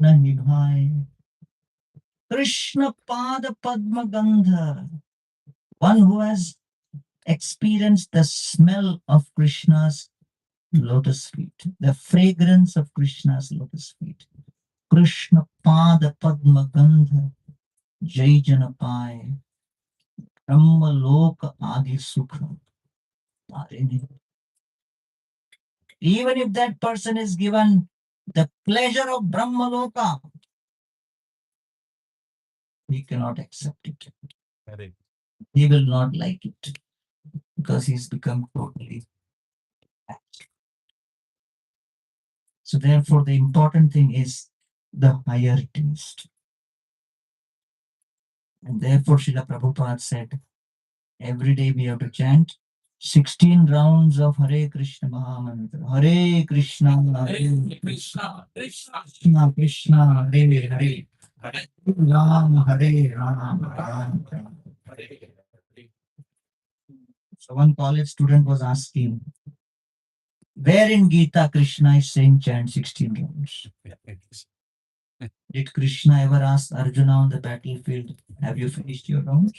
Nahi Bhai. Krishna Pada Padma Gandha, one who has experienced the smell of Krishna's lotus feet, the fragrance of Krishna's lotus feet. Krishna Pada Padma Gandha Jai Janapai Brahma Loka Adi Sukha. Even if that person is given the pleasure of Brahma Loka, he cannot accept it. Correct. He will not like it because he's become totally attached. So therefore, the important thing is the higher taste. And therefore, Srila Prabhupada said, every day we have to chant 16 rounds of Hare Krishna Mahamantra. Hare Krishna, Hare Krishna, Krishna Krishna, Hare Hare. Hare Ram, Hare Ram, Ram Ram. So one college student was asking, where in Gita Krishna is saying chant 16 rounds? Did Krishna ever ask Arjuna on the battlefield, have you finished your rounds?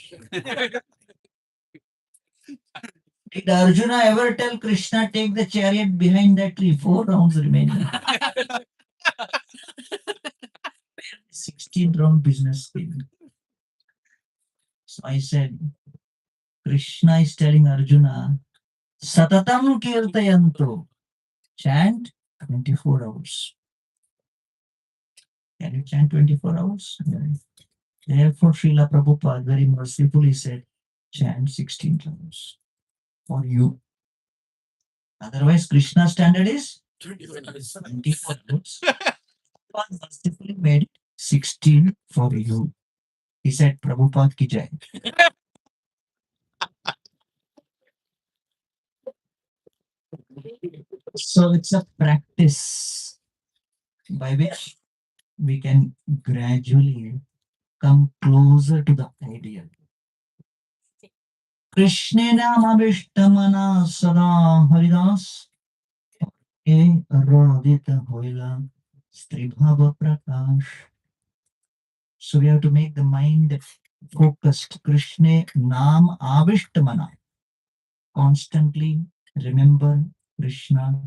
Did Arjuna ever tell Krishna, take the chariot behind that tree, 4 rounds remaining? 16 round business came. So I said, Krishna is telling Arjuna, Satatam Kirtayanto, chant 24 hours. Can you chant 24 hours? Therefore, Srila Prabhupada very mercifully said, chant 16 rounds for you. Otherwise, Krishna's standard is 24 hours. Prabhupada mercifully made it 16 for you. He said, Prabhupada ki jai. So it's a practice by which we can gradually come closer to the ideal. Krishnena Mavishtamana Sada Haridas E Rodita Hoila Stribhava Prakash. So we have to make the mind focused. Krishna Nam Avishtamana. Constantly remember Krishna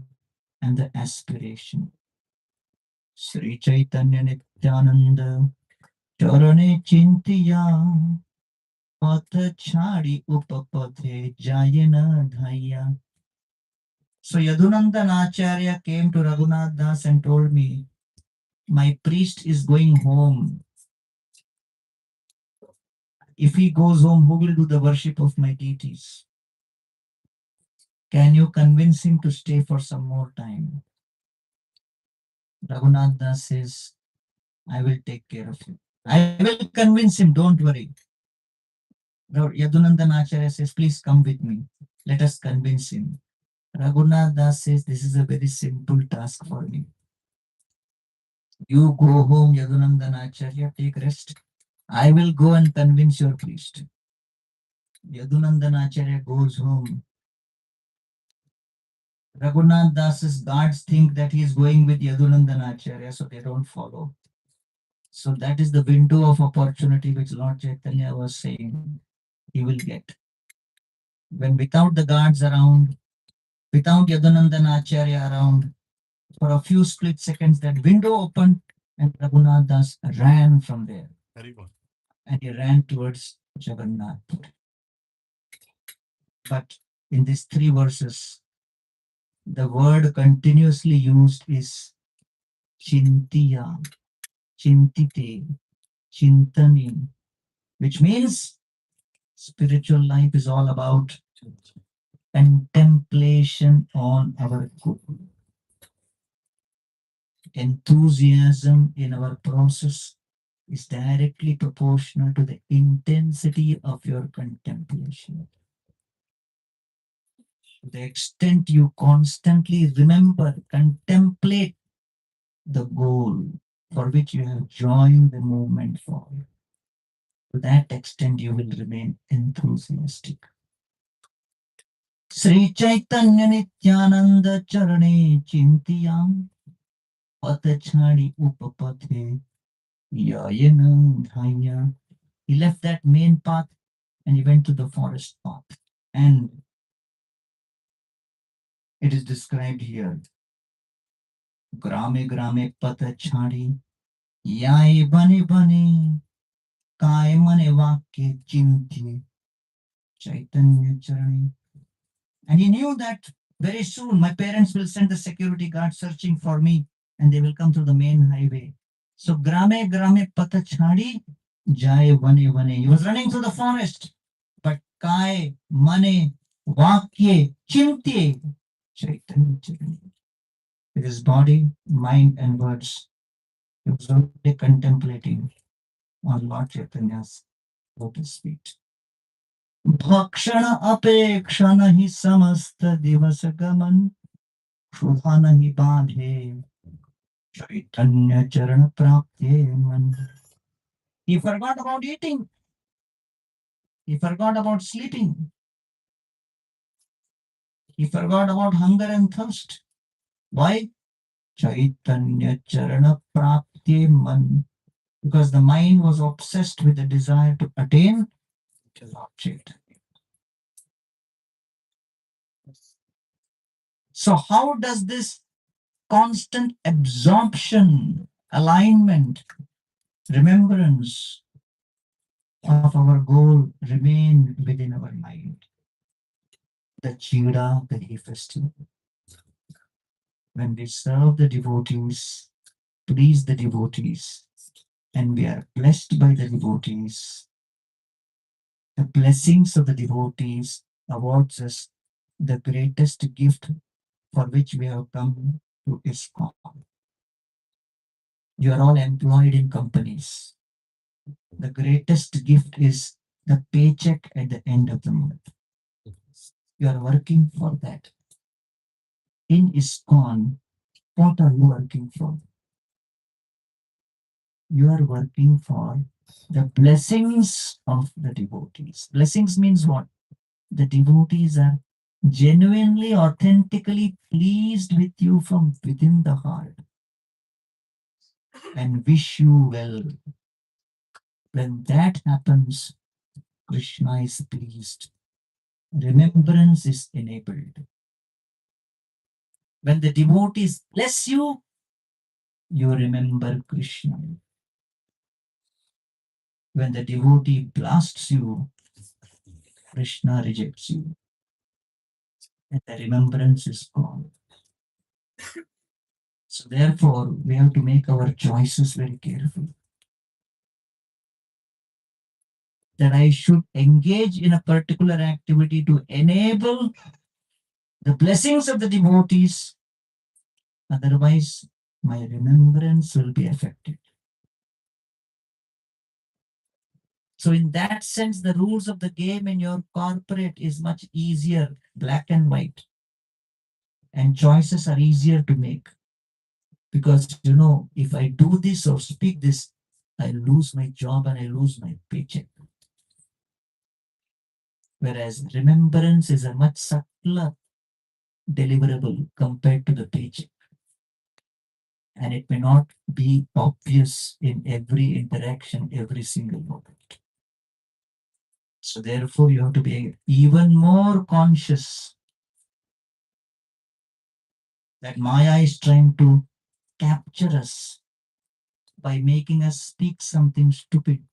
and the aspiration. Sri Chaitanya Nityananda Charane Chintiya Patha Chadi Upapathe Jayana Dhaya. So Yadunandan Acharya came to Raghunath Das and told me, my priest is going home. If he goes home, who will do the worship of my deities? Can you convince him to stay for some more time? Raghunath Das says, I will take care of him. I will convince him, don't worry. Yadunandan Acharya says, please come with me. Let us convince him. Raghunath Das says, this is a very simple task for me. You go home, Yadunandan Acharya, take rest. I will go and convince your priest. Yadunandan Acharya goes home. Raghunath Das's guards think that he is going with Yadunandan Acharya, so they don't follow. So that is the window of opportunity which Lord Chaitanya was saying he will get. When without the guards around, without Yadunandan Acharya around, For a few split seconds, that window opened and Raghunath Das ran from there. And he ran towards Jagannath. But in these three verses, the word continuously used is Chintiya, Chintite, Chintani, which means spiritual life is all about contemplation on our goal. Enthusiasm in our process is directly proportional to the intensity of your contemplation. To the extent you constantly remember, contemplate the goal for which you have joined the movement for, to that extent you will remain enthusiastic. Sri Chaitanya Nityananda Charane Chintiyam Patachari Upapathe Yayana Dhaya. He left that main path and he went to the forest path. And it is described here. Grame grame patachari yai bane bane काय मने वाक्य चिंत्य Chaitanya Charani. And he knew that very soon my parents will send the security guard searching for me and they will come through the main highway. So grame grame patachari jai vane vane. He was running through the forest. But kai mane vakye chintye Chaitanya Charani. With his body, mind and words, he was only contemplating on Lord Chaitanya's lotus feet. भक्षण अपेक्षा नहीं समस्त दिवस गमन क्षुधा नहीं बांधे चैतन्य चरण प्राप्ते मन. He forgot about eating. He forgot about sleeping. He forgot about hunger and thirst. Why? Chaitanya charana prapte man. Because the mind was obsessed with the desire to attain Lord Chaitanya. So how does this constant absorption, alignment, remembrance of our goal remain within our mind? The Chida Dahi festival. When we serve the devotees, please the devotees, and we are blessed by the devotees, the blessings of the devotees awards us the greatest gift for which we have come to ISKCON. You are all employed in companies. The greatest gift is the paycheck at the end of the month. You are working for that. In ISKCON, what are you working for? You are working for the blessings of the devotees. Blessings means what? The devotees are genuinely, authentically pleased with you from within the heart and wish you well. When that happens, Krishna is pleased. Remembrance is enabled. When the devotees bless you, you remember Krishna. When the devotee blasts you, Krishna rejects you. And the remembrance is gone. So therefore, we have to make our choices very carefully. That I should engage in a particular activity to enable the blessings of the devotees. Otherwise, my remembrance will be affected. So in that sense, the rules of the game in your corporate is much easier, black and white. And choices are easier to make. Because, if I do this or speak this, I lose my job and I lose my paycheck. Whereas remembrance is a much subtler deliverable compared to the paycheck. And it may not be obvious in every interaction, every single moment. So therefore, you have to be even more conscious That Maya is trying to capture us by making us speak something stupid,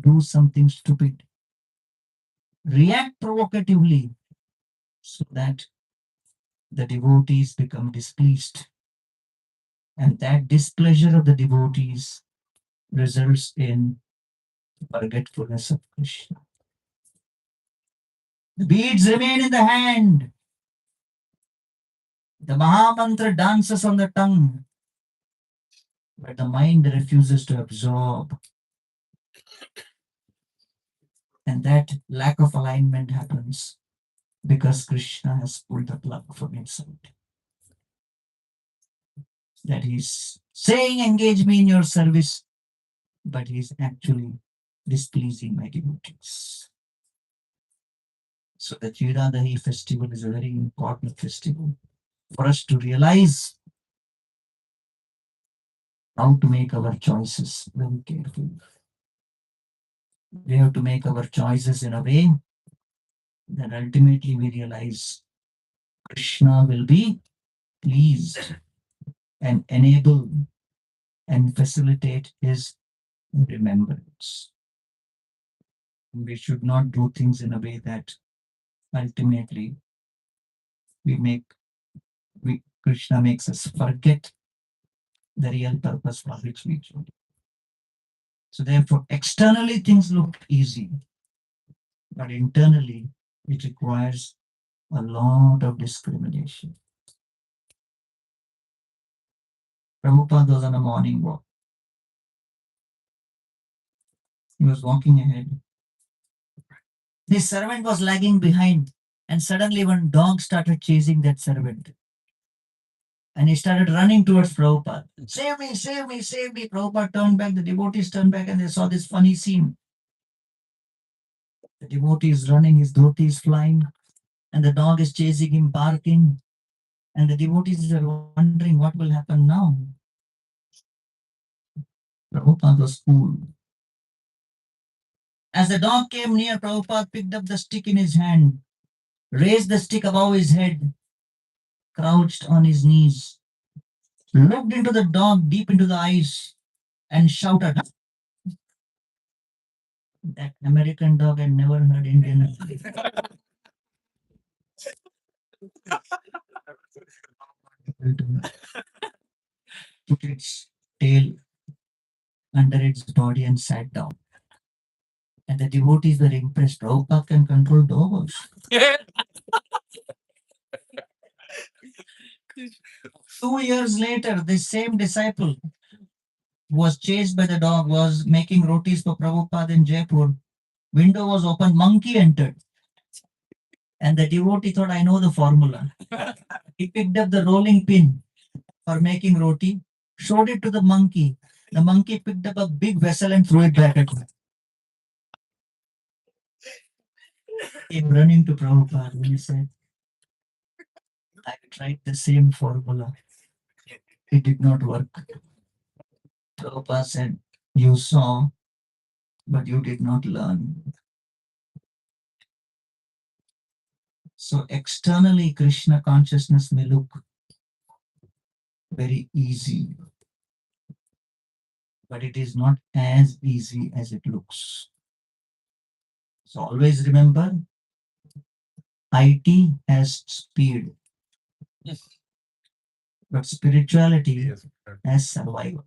do something stupid, react provocatively, so that the devotees become displeased. And that displeasure of the devotees results in forgetfulness of Krishna. The beads remain in the hand. The Mahamantra dances on the tongue, but the mind refuses to absorb. And that lack of alignment happens because Krishna has pulled the plug from inside. That he's saying, engage me in your service, but he's actually displeasing my devotees. So the Chiradahi festival is a very important festival for us to realize how to make our choices very carefully. We have to make our choices in a way that ultimately we realize Krishna will be pleased and enable and facilitate his remembrance. We should not do things in a way that ultimately Krishna makes us forget the real purpose for which we do. So therefore, externally things look easy, but internally it requires a lot of discrimination. Prabhupada was on a morning walk. He was walking ahead. His servant was lagging behind, and suddenly one dog started chasing that servant. And he started running towards Prabhupada. Save me, save me, save me. Prabhupada turned back, the devotees turned back, and they saw this funny scene. The devotee is running, his dhoti is flying, and the dog is chasing him, barking. And the devotees are wondering what will happen now. Prabhupada was cool. As the dog came near, Prabhupada picked up the stick in his hand, raised the stick above his head, crouched on his knees, looked into the dog deep into the eyes, and shouted. That American dog had never heard Indian. Put its tail under its body and sat down. And the devotees were impressed. Prabhupada can control dogs. 2 years later, this same disciple who was chased by the dog was making rotis for Prabhupada in Jaipur. Window was open, monkey entered. And the devotee thought, I know the formula. He picked up the rolling pin for making roti, showed it to the monkey. The monkey picked up a big vessel and threw it back at him. He came running to Prabhupada and he said, I tried the same formula. It did not work. Prabhupada said, you saw, but you did not learn. So externally, Krishna consciousness may look very easy, but it is not as easy as it looks. So always remember, IT has speed, but spirituality has survival.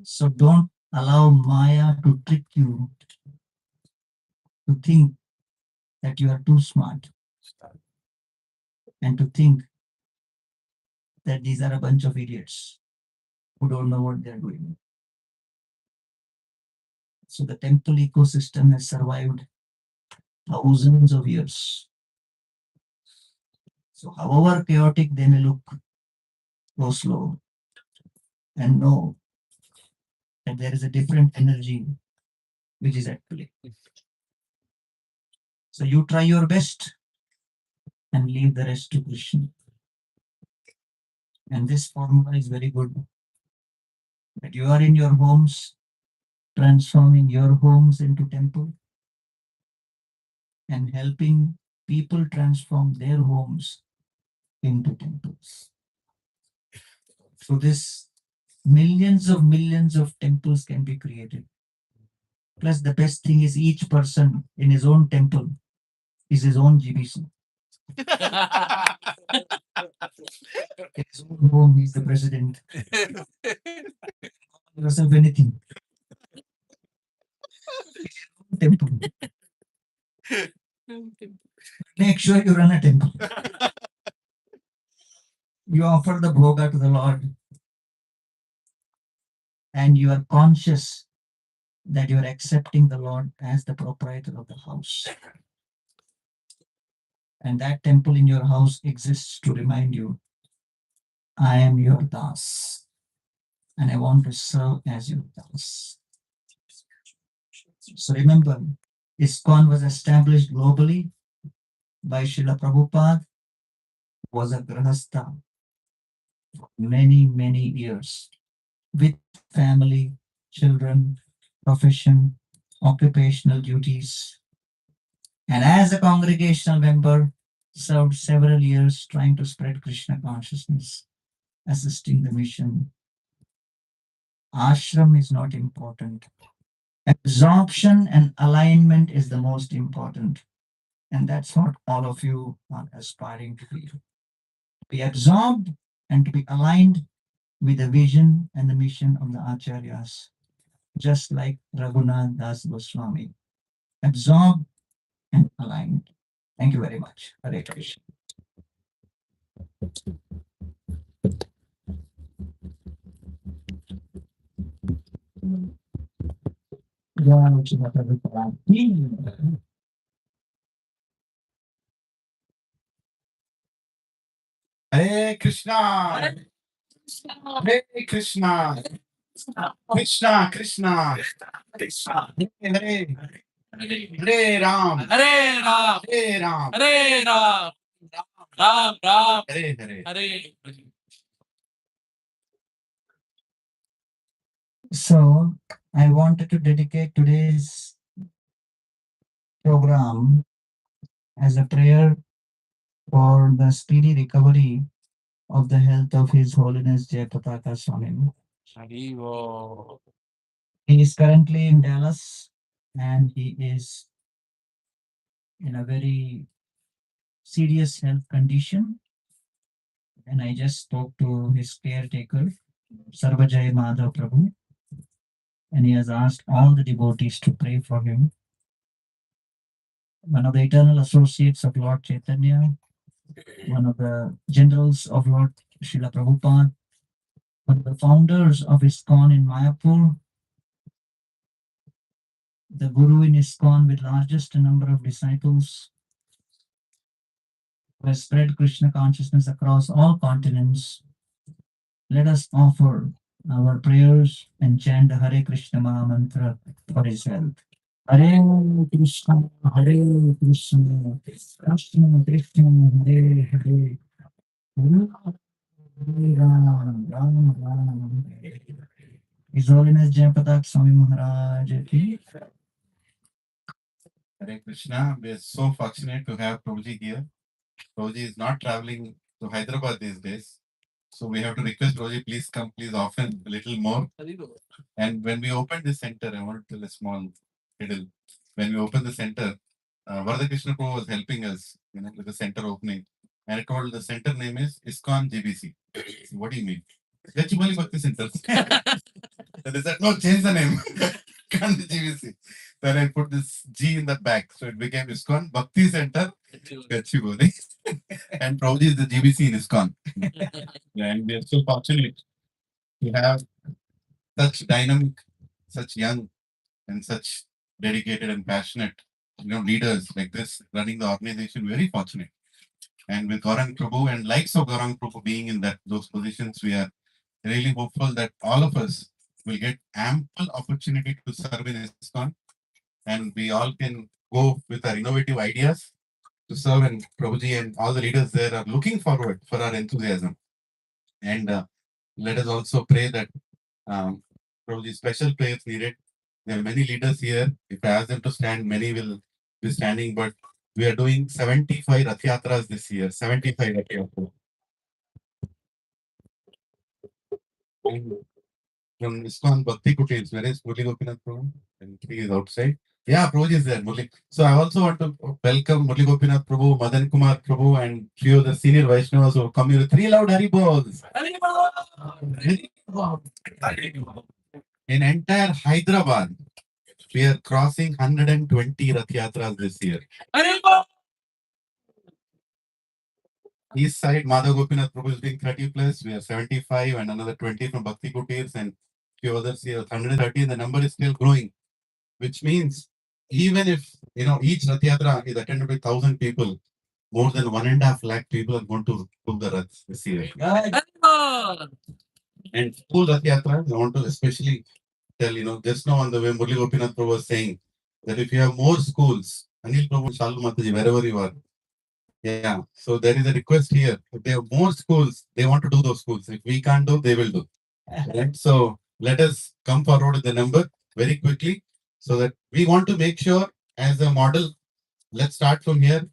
So don't allow Maya to trick you to think that you are too smart and to think that these are a bunch of idiots who don't know what they're doing. So the temple ecosystem has survived thousands of years. So however chaotic they may look, go slow and know that there is a different energy which is at play. So you try your best and leave the rest to Krishna. And this formula is very good. That you are in your homes, transforming your homes into temple. and helping people transform their homes into temples. So this millions of temples can be created. Plus, the best thing is each person in his own temple is his own GBC. In his own home, he's the president. Yourself anything. Temple. Make sure you run a temple. You offer the bhoga to the Lord, and you are conscious that you are accepting the Lord as the proprietor of the house. And that temple in your house exists to remind you, I am your Das, and I want to serve as your Das. So remember, ISKCON was established globally by Srila Prabhupada, was a grahastha for many years with family, children, profession, occupational duties, and as a congregational member, served several years trying to spread Krishna consciousness, assisting the mission. Ashram is not important. Absorption and alignment is the most important. And that's what all of you are aspiring to be. Be absorbed and to be aligned with the vision and the mission of the Acharyas, just like Raghunath Das Goswami. Absorbed and aligned. Thank you very much. Hare Krishna. Hare Krishna. Hare Krishna. Krishna Krishna. Hare Hare Ram. Hare Ram, Hare Ram. Hare Ram, Ram Ram, Hare Hare. Hare. So, I wanted to dedicate today's program as a prayer for the speedy recovery of the health of His Holiness Jayapataka Swami. Haribo. He is currently in Dallas and he is in a very serious health condition. And I just spoke to his caretaker, Sarvajay Madhav Prabhu, and he has asked all the devotees to pray for him. One of the eternal associates of Lord Chaitanya, one of the generals of Lord Srila Prabhupada, one of the founders of ISKCON in Mayapur, the guru in ISKCON with largest number of disciples, who has spread Krishna consciousness across all continents. Let us offer our prayers and chant the Hare Krishna Maha Mantra for his health. Hare Krishna, Hare Krishna, Krishna Krishna, Hare Hare, Hare Ram, Ram Ram, Hare Hare. His Holiness Jayapatak Swami Maharaj ki. Hare Krishna. We are so fortunate to have Prabhuji here. Prabhuji is not traveling to Hyderabad these days. So we have to request Prabhuji, please come, please often, a little more. And when we opened this center, I want to tell a small riddle. When we opened the center, Varada Krishna Prabhu was helping us, with the center opening. And I told the center name is ISKCON GBC. So what do you mean? Gachibowli Bhakti Center. Then they said, no, change the name. Can't be GBC. Then I put this G in the back. So it became ISKCON Bhakti Center Gachibowli. And Prabhuji is the GBC in ISKCON. Yeah, and we are so fortunate to have such dynamic, such young, and such dedicated and passionate, leaders like this running the organization. Very fortunate. And with Gaurang Prabhu and likes of Gaurang Prabhu being in those positions, we are really hopeful that all of us will get ample opportunity to serve in ISKCON, and we all can go with our innovative ideas to serve. And Prabhuji and all the leaders there are looking forward for our enthusiasm. And let us also pray that Prabhuji, special prayers needed. There are many leaders here. If I ask them to stand, many will be standing. But We are doing 75 Rath Yatras this year. 75 Rath Yatras. And from ISKCON Bhakti Kutir, where is Murli Gopinath Prabhu? And he is outside. Yeah, Prabhu is there. Murli. So I also want to welcome Murli Gopinath Prabhu, Madan Kumar Prabhu, and few of the senior Vaishnavas who come here. 3 loud Haribols. In entire Hyderabad, we are crossing 120 Rath Yatras this year. East side, Madhav Gopinath Prabhu is doing 30 plus, we are 75 and another 20 from Bhakti Kutirs and few others here, 130 and the number is still growing, which means even if, each Rath Yatra is attended by 1,000 people, more than 1.5 lakh people are going to do the Raths this year. And full Rath Yatra, I want to especially tell, just now on the way Murli Gopinath Prabhu was saying that if you have more schools, Anil Prabhu, Shalu Mataji, wherever you are, yeah. So there is a request here. If they have more schools, they want to do those schools. If we can't do, they will do. Right? So let us come forward with the number very quickly so that we want to make sure as a model. Let's start from here.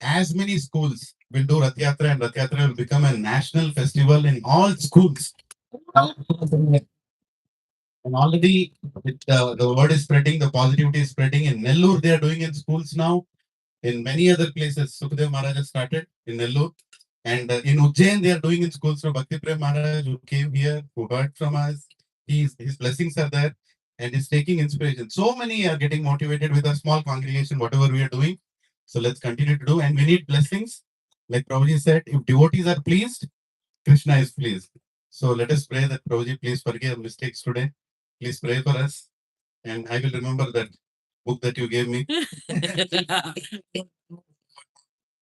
As many schools will do Rath Yatra and Rath Yatra will become a national festival in all schools. And already the word is spreading, the positivity is spreading. In Nellore, they are doing in schools now. In many other places, Sukhdev Maharaj has started in Nellore. And in Ujjain, they are doing in schools. So Bhakti Prem Maharaj, who came here, who heard from us, his blessings are there and he's taking inspiration. So many are getting motivated with a small congregation, whatever we are doing. So let's continue to do. And we need blessings. Like Prabhuji said, if devotees are pleased, Krishna is pleased. So let us pray that Prabhuji, please forgive our mistakes today. Please pray for us. And I will remember that book that you gave me.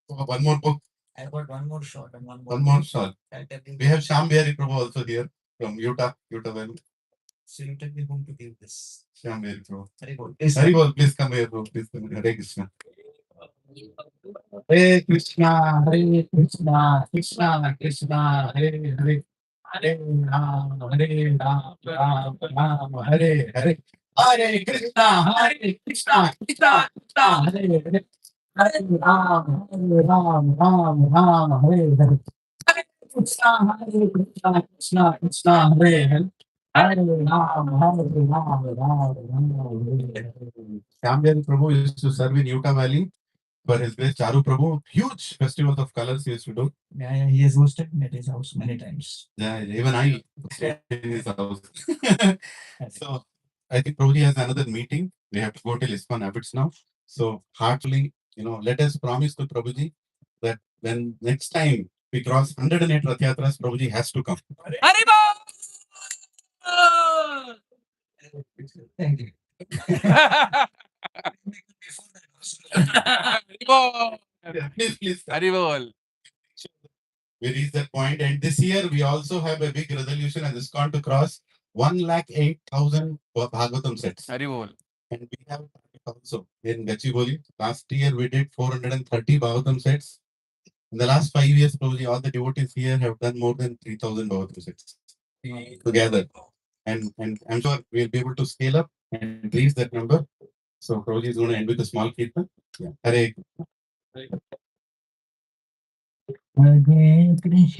One more book. I got one more shot and one more shot. We have Shyam Bihari Prabhu also here from Utah Valley. So you tell me whom to give this. Shyam Bihari Prabhu. Hari Bol, please come here, Prabhu. Please come here. Hare Krishna. Hare Krishna, Hare Krishna, Krishna Krishna, Hare Hare. Hare Ram, Hare Ram, Ram Ram, Hare Hare. Hare Krishna, Hare Krishna, Krishna Krishna, Hare Hare. Hare Ram, Hare Ram, Ram Ram, Hare Hare. Hare Krishna, Hare Krishna, Krishna Krishna, Hare Hare. Hare Ram, Hare Ram, Ram Ram, Hare Hare. Shyam Prabhu used to serve in Utah Valley for his grace. Charu Prabhu, huge festivals of colors he used to do. Yeah, he has hosted at his house many times. Yeah, even I stayed in his house. So I think Prabhuji has another meeting. We have to go till ISKCON habits now. So heartily, let us promise to Prabhuji that when next time we cross 108 Rath Yatras, Prabhuji has to come. Thank you. Please. Haribol. We reach that point, and this year we also have a big resolution and ISKCON to cross 108,000 Bhagavatam sets. Haribol. And we have also in Gachibowli. Last year we did 430 Bhagavatam sets. In the last 5 years, probably all the devotees here have done more than 3,000 Bhagavatam sets together. And I'm sure we'll be able to scale up and reach that number. So Prabhuji is going to end with a small kirtan. Yeah. Hare Krishna. Hare Krishna.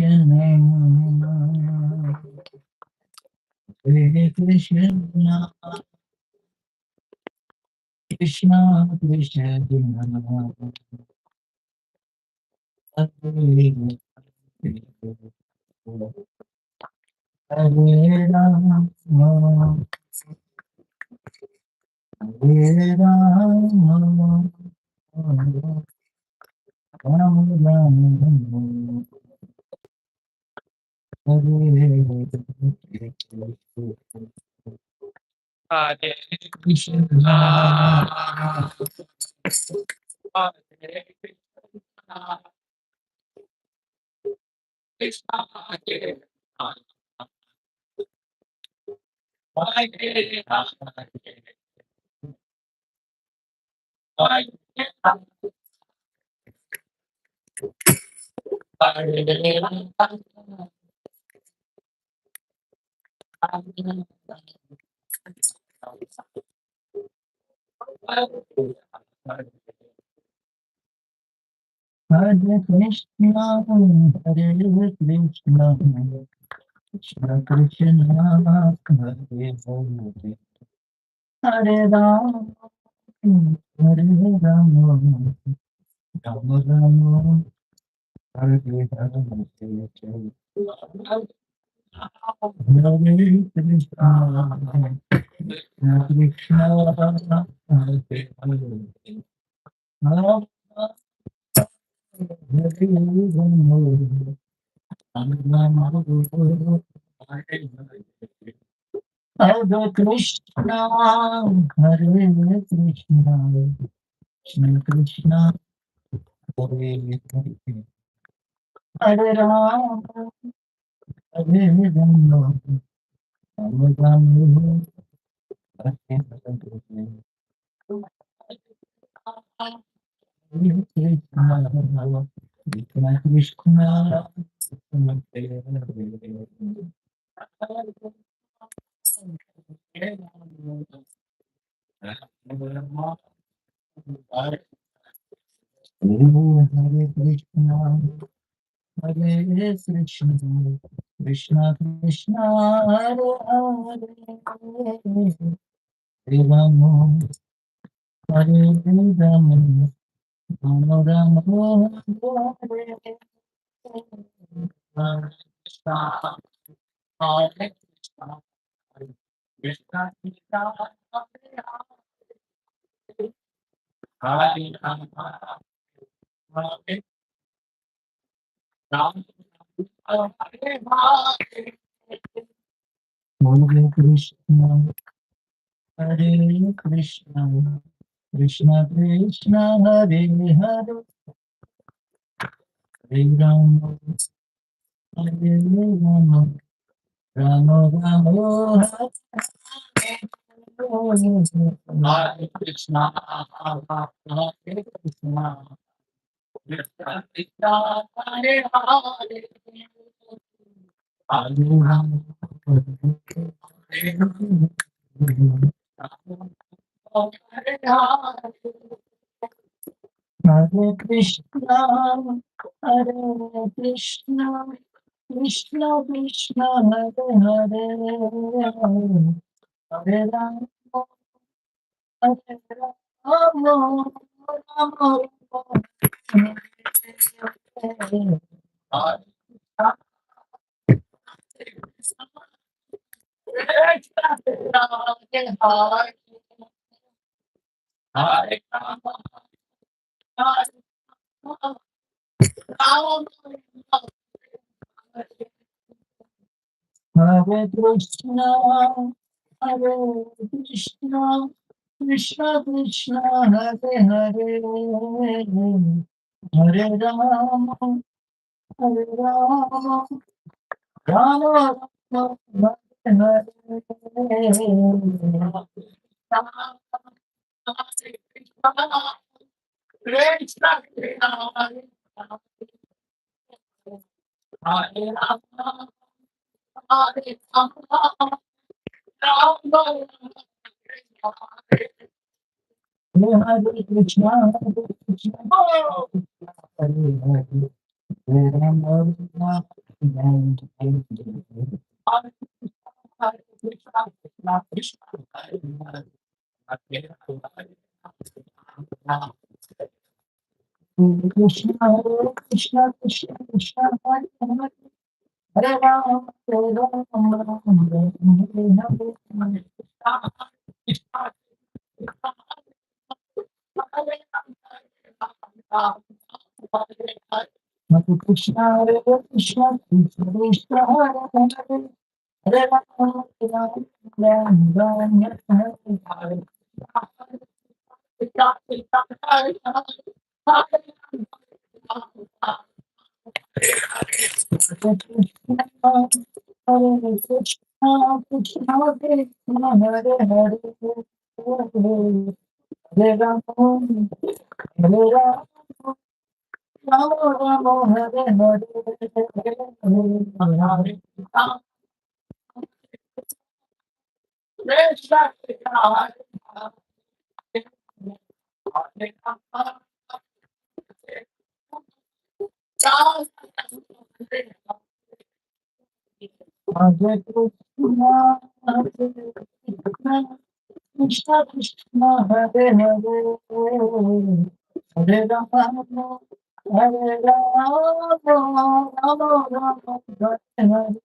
Krishna Krishna. Hare Ram. Hare Ram. Ram Ram. Hare Krishna. Hare Krishna, Hare Hare Hare Krishna, Hare Krishna, Krishna Krishna, Hare Hare, Hare Rama, Hare Rama, Rama Rama, Hare Hare, Hare Krishna, Hare Krishna, Hare Hare Krishna, Hare Krishna, Krishna Krishna, Hare Hare, Hare Rama, Hare Rama, Rama Rama, Hare Hare. Hare Krishna, Krishna Krishna, Hare Krishna, Hare Krishna, Krishna Krishna, Hare Hare, Hare Rama, Hare Rama, Rama Rama, Hare Hare. Hare Krishna, Hare Krishna, Krishna Krishna, Hare Rama, Hare Rama, Hare Krishna, Hare Krishna, Krishna Krishna, Hare Hare, Hare Rama, Hare Rama, Rama Rama, Hare Krishna, Hare Krishna, Krishna Krishna, Hare Hare, Hare Rama, Hare Hare Krishna, Hare Krishna, Krishna Krishna, Hare Hare, Hare Rama, Hare Rama, Rama Rama, Hare Krishna, Hare Krishna, Krishna Krishna, Hare Hare, Hare Rama, Hare Rama, Rama Rama, Hare Hare Krishna, Hare Krishna, Hare Hare. Krishna, Hare Krishna, Krishna Krishna, Hare Hare, Hare Rama, Hare Rama, Rama Rama, Hare Krishna, Hare Krishna, Krishna Krishna, Hare Hare, Hare Rama, Hare Rama, Rama Rama, Hare Krishna, Hare Krishna, Krishna Krishna, Hare Hare, Hare Rama, Hare Rama, Rama Rama, Hare Hare, Hare Rama, Krishna Krishna, Hare Hare, Krishna Krishna Hare Hare Hare Rama Hare Rama Rama Rama Hare Hare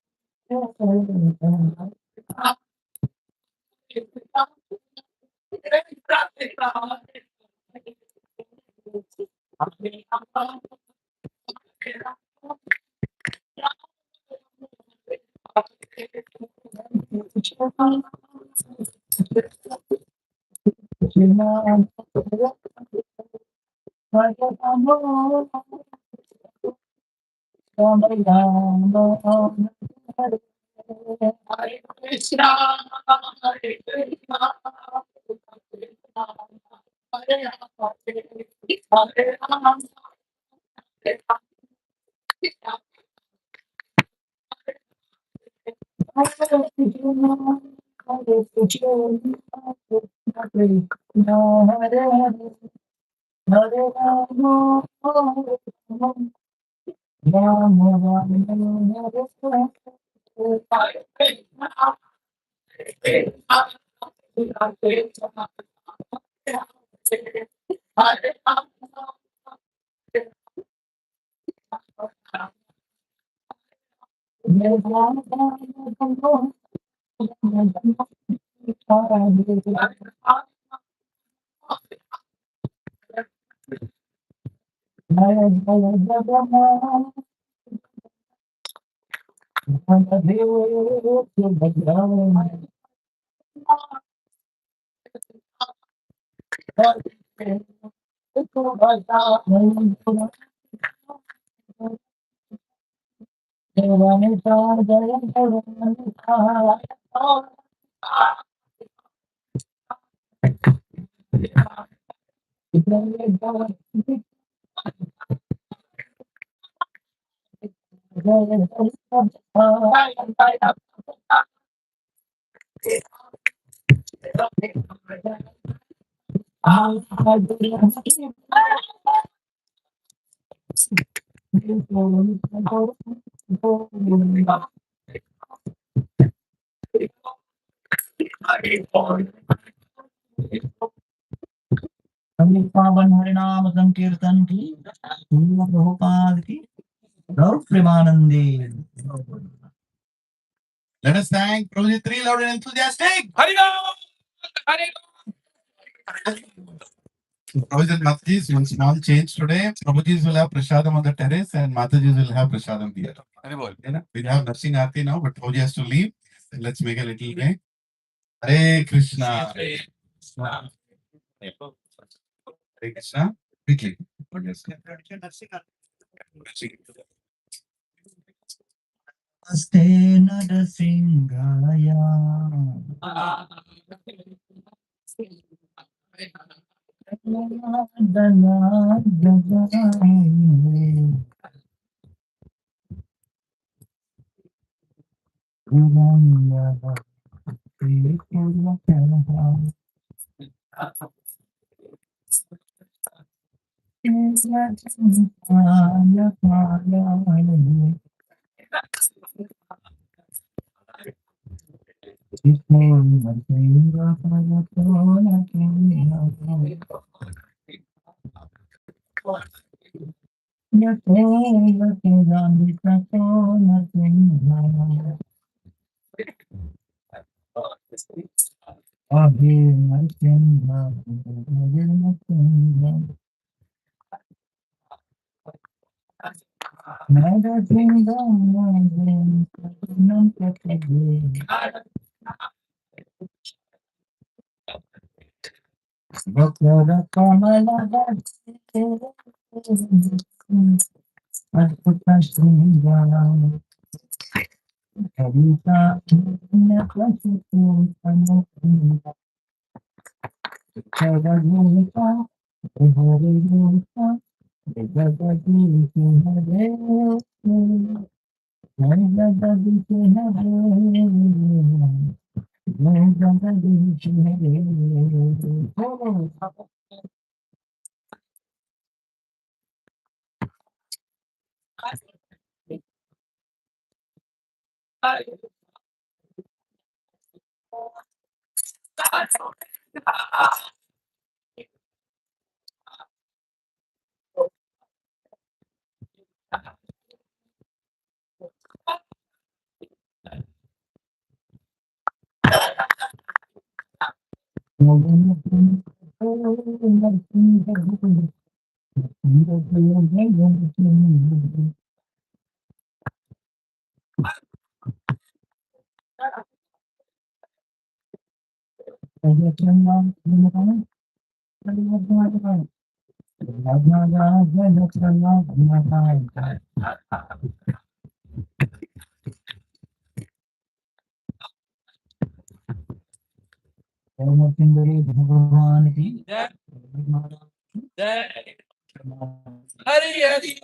पावन हरिनाम संकीर्तन की प्रभुपाद की गौर Premanandi Let us thank Prabhuji, three loud and enthusiastic. Hare Ram! Hare Prabhuji and Mataji's, one small change today. Prabhuji's will have prasadam on the terrace and Mataji's will have prasadam here. We'll have Narsing Aarti now, but Prabhuji has to leave. Let's make a little break. Hare Krishna. Ram! Hare Krishna. Quickly. Namaste Narasingaya Dana Jagaya Guranga भगवान की जय Hari Hari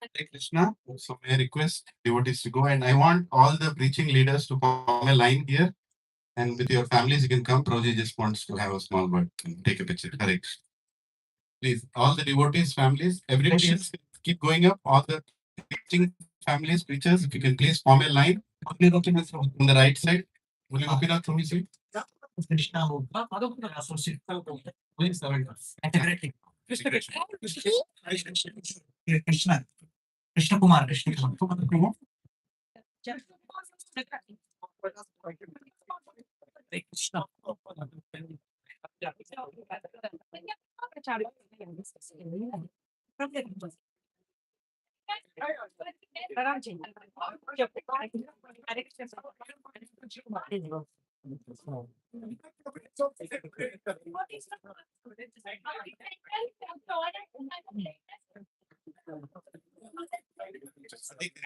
Hare Krishna. So may I request devotees to go, and I want all the preaching leaders to form a line here, and with your families you can come. Prabhuji just wants to have a small word and take a picture. Hare Krishna. Please, all the devotees, families, everybody else keep going up. All the preaching families, preachers, if you can please form a line on the right side. Will you open up from his seat? Krishna हो Please, Krishna Krishna Krishna Kumar Krishna Kumar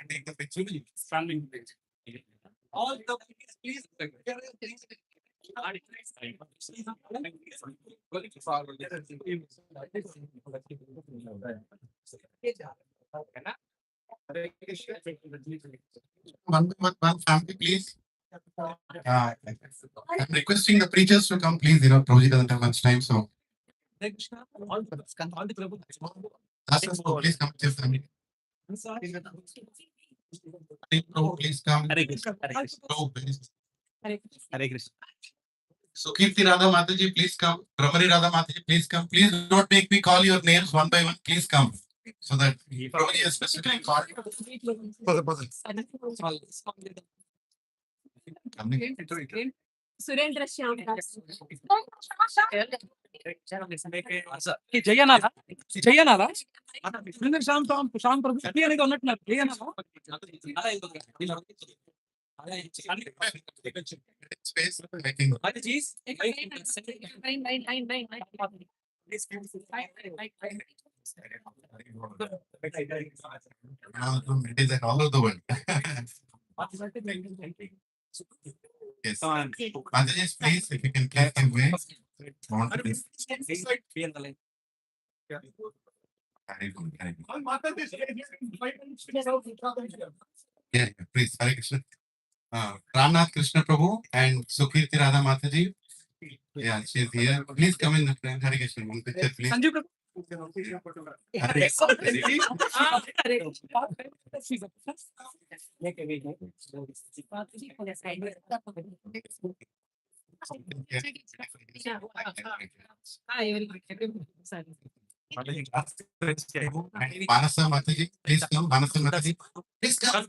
Take the picture. Standing. All the please. One family, please. I'm requesting the preachers to come, please. Prabhuji doesn't have much time, so. All the Prabhu. Please come with your family. Prabhu, please come. Hare Krishna. Prabhu, please. Hare Krishna. Sukirti Radha Mataji, please come. Brahmari Radha Mataji, please come. Please don't make me call your names one by one. Please come. So that Prabhuji is specifically called. Surendra Shyam జయనాలా జయనాలా Surendra Shyam Shyam ప్రభు అనేది ఉన్నట్టున్నారు జయనాలా Space, making. It is all over the world. Yes. Mataji, please, if you can clear the way. Want to be- Very good, very good. Yeah, please, Hare Krishna. Ramnath Krishna Prabhu and Sukirti Radha Mataji. Yeah, she's here. Please come in the front. Hare Krishna. One picture, please. Sanjeev Prabhu Hare Manasa Mataji, please come. Manasa Mataji, please come.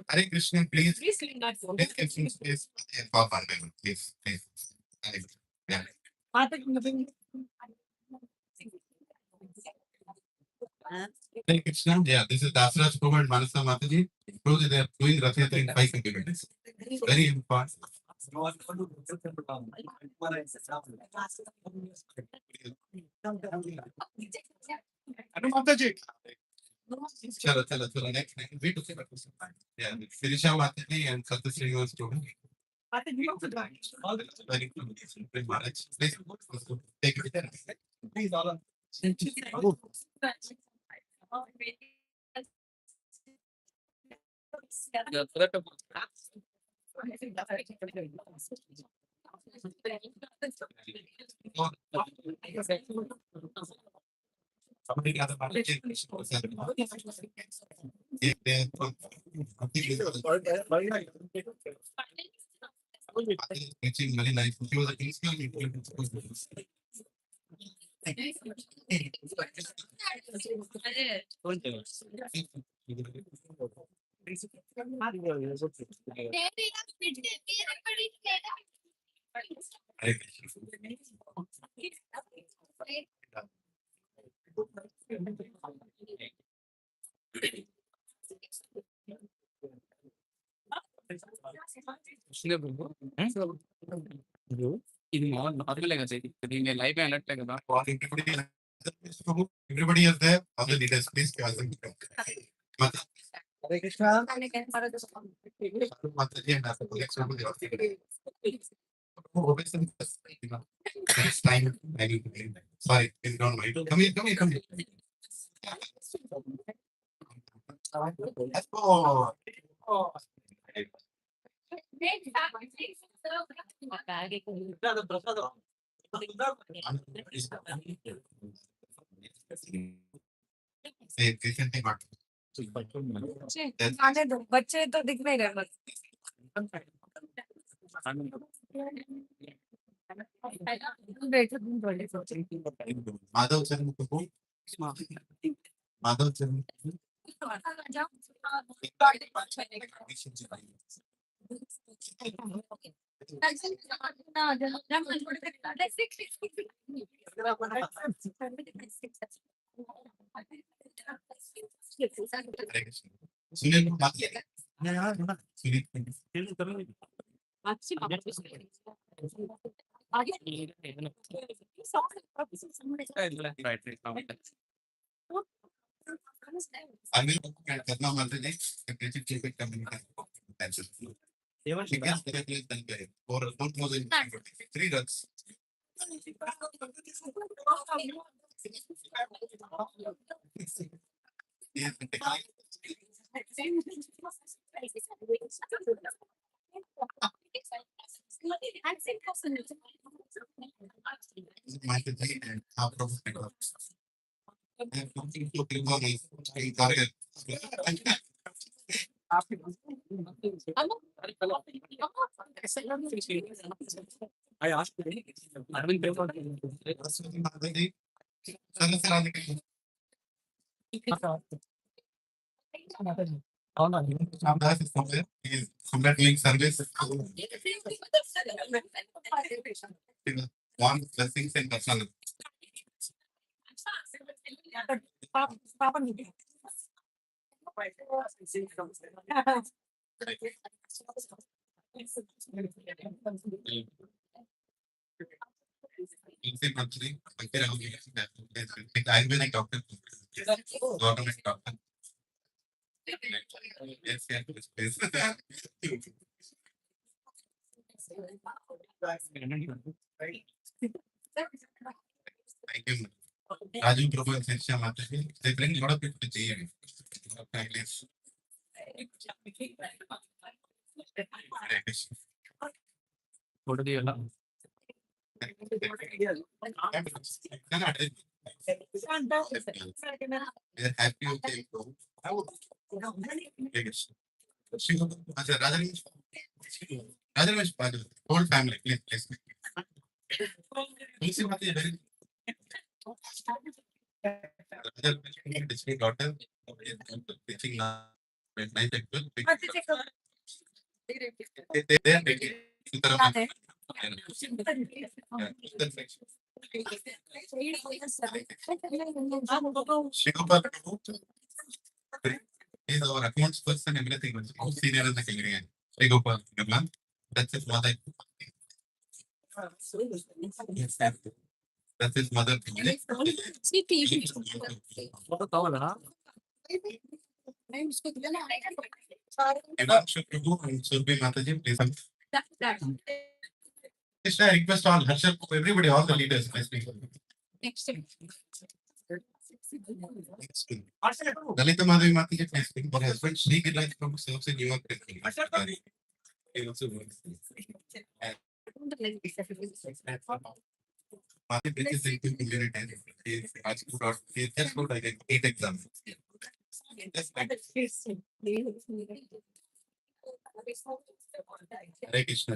Hare Krishna, please. Please give some space. For one minute, please, please. Yeah. Hare Krishna. Yeah, this is Dasraj Prabhu and Manasa Mataji. Prabhuji, they are doing Rath Yatra in 5 kilometers. Very important. Chalo, chalo, chalo. Next. We took it. Yeah, Sirisha Mataji and Satya Srinivas Prabhu. Very good. Maharaj, please take it. Somebody has a partnership. It's very nice. He was a Kingsman. ఇది నార్మలే కదా ఇది. దీని life అన్నట్లే కదా. Everybody is there. All the leaders, please. Hare Krishna. Next time, I will be. Sorry, please don't mind. Come here, come here, come here. Let's go. Say, recently got. बच्चे तो दिख नहीं रहे बस Madhav Charan Kapoor. Madhav Charan. Sunil Kumar. Sunil. Anil and Karna Mandane, a creative chief communication. For 4,003 runs. Yes, and half of I asked Arvind paper. He's somewhere doing service. One blessings and personal. Monthly, Ayurvedic doctor, government doctor. Yes, yes, Thank you. Raju Prabhu and Sensha Mataji, they bring a lot of people to JM. Families. What are the They're happy with the go. Rajan whole family, please, please. Please, district daughter, teaching now. Nice, they are taking. He's our accounts person, everything. How senior is the king? Shigopal, that's his mother. That's his mother. Surbi Mataji, please. I request all Harshal, everybody, all the leaders, please. Lalita Madhavi Mati ji, please speak. Her husband Sri Giraj Prabhu serves in New York. He also works. And Mati bridges into community. He just wrote like 8 exams. Just like Hare Krishna.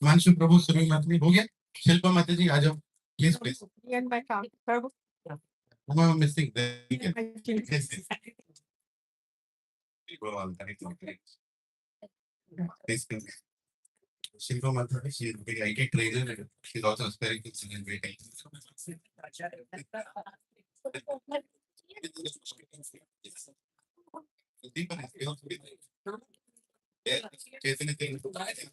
Manshu Prabhu Survi Mati हो गया? शिल्पा माता जी आ जाओ. Please, please. Who am I missing? Yes, yes. Go on, correct, correct. Please, please. Shilpa Mata, she is a big IT trainer. And she's also aspiring to sing in great IT. Deepa is also with me. Yeah, Chaitanya is right.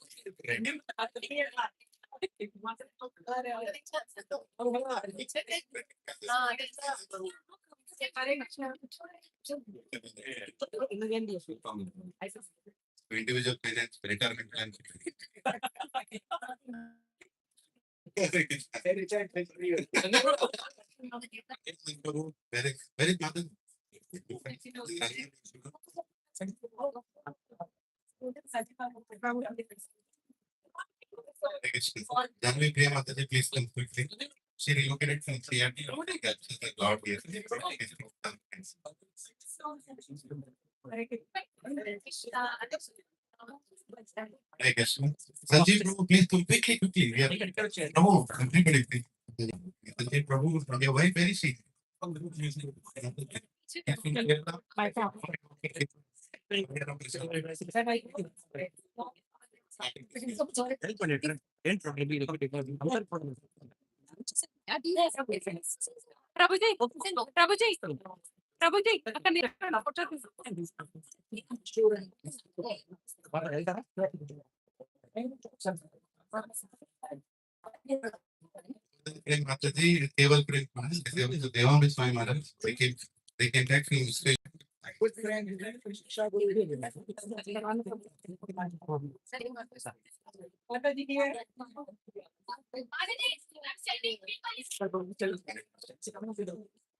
Individual parents, retirement plan. Where is Mother? Janvi Priya Mataji, please come quickly. She relocated from CRT to capture the Lord here. Hare Krishna. Sanjeev Prabhu, please come quickly, quickly. We have Prabhu, everybody, please. Sanjeev Prabhu, from your wife, where is she? Prabhuji Prabhuji Prabhuji అక్కడ మీరు photo Mataji, Keval Prem, Devam Swami Maharaj, they came back from Australia.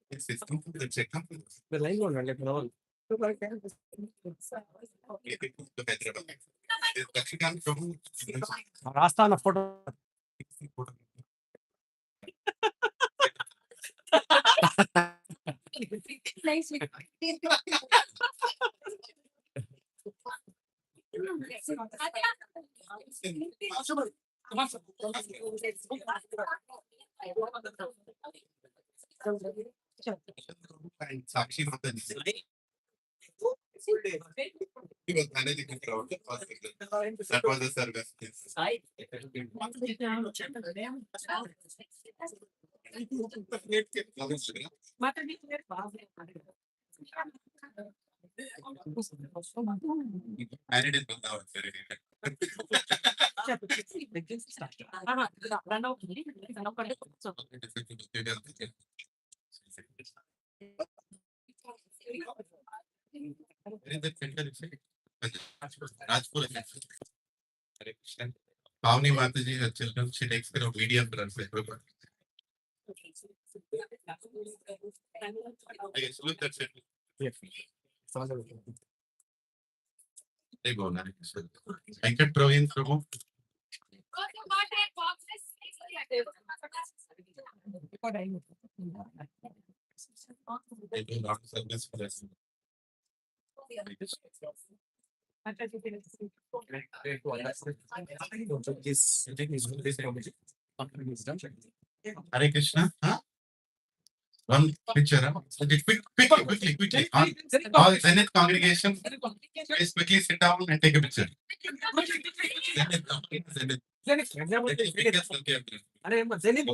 It's complete, it's a complete. The line one, like no. Gachibowli Prabhu. Rasta na photo. And Sakshi Mataji. He was managing the crowd. That was the service. Married in Bangladesh. Pavni Mataji, her children, she takes care of media for us. Yes, look, that's it. They go, Nari. Venkat Praveen Prabhu. They do not service for us. Hare Krishna. Huh? One picture. Huh? Okay, quickly. All Zenith congregation, please quickly sit down and take a picture. Zenith. Zenith.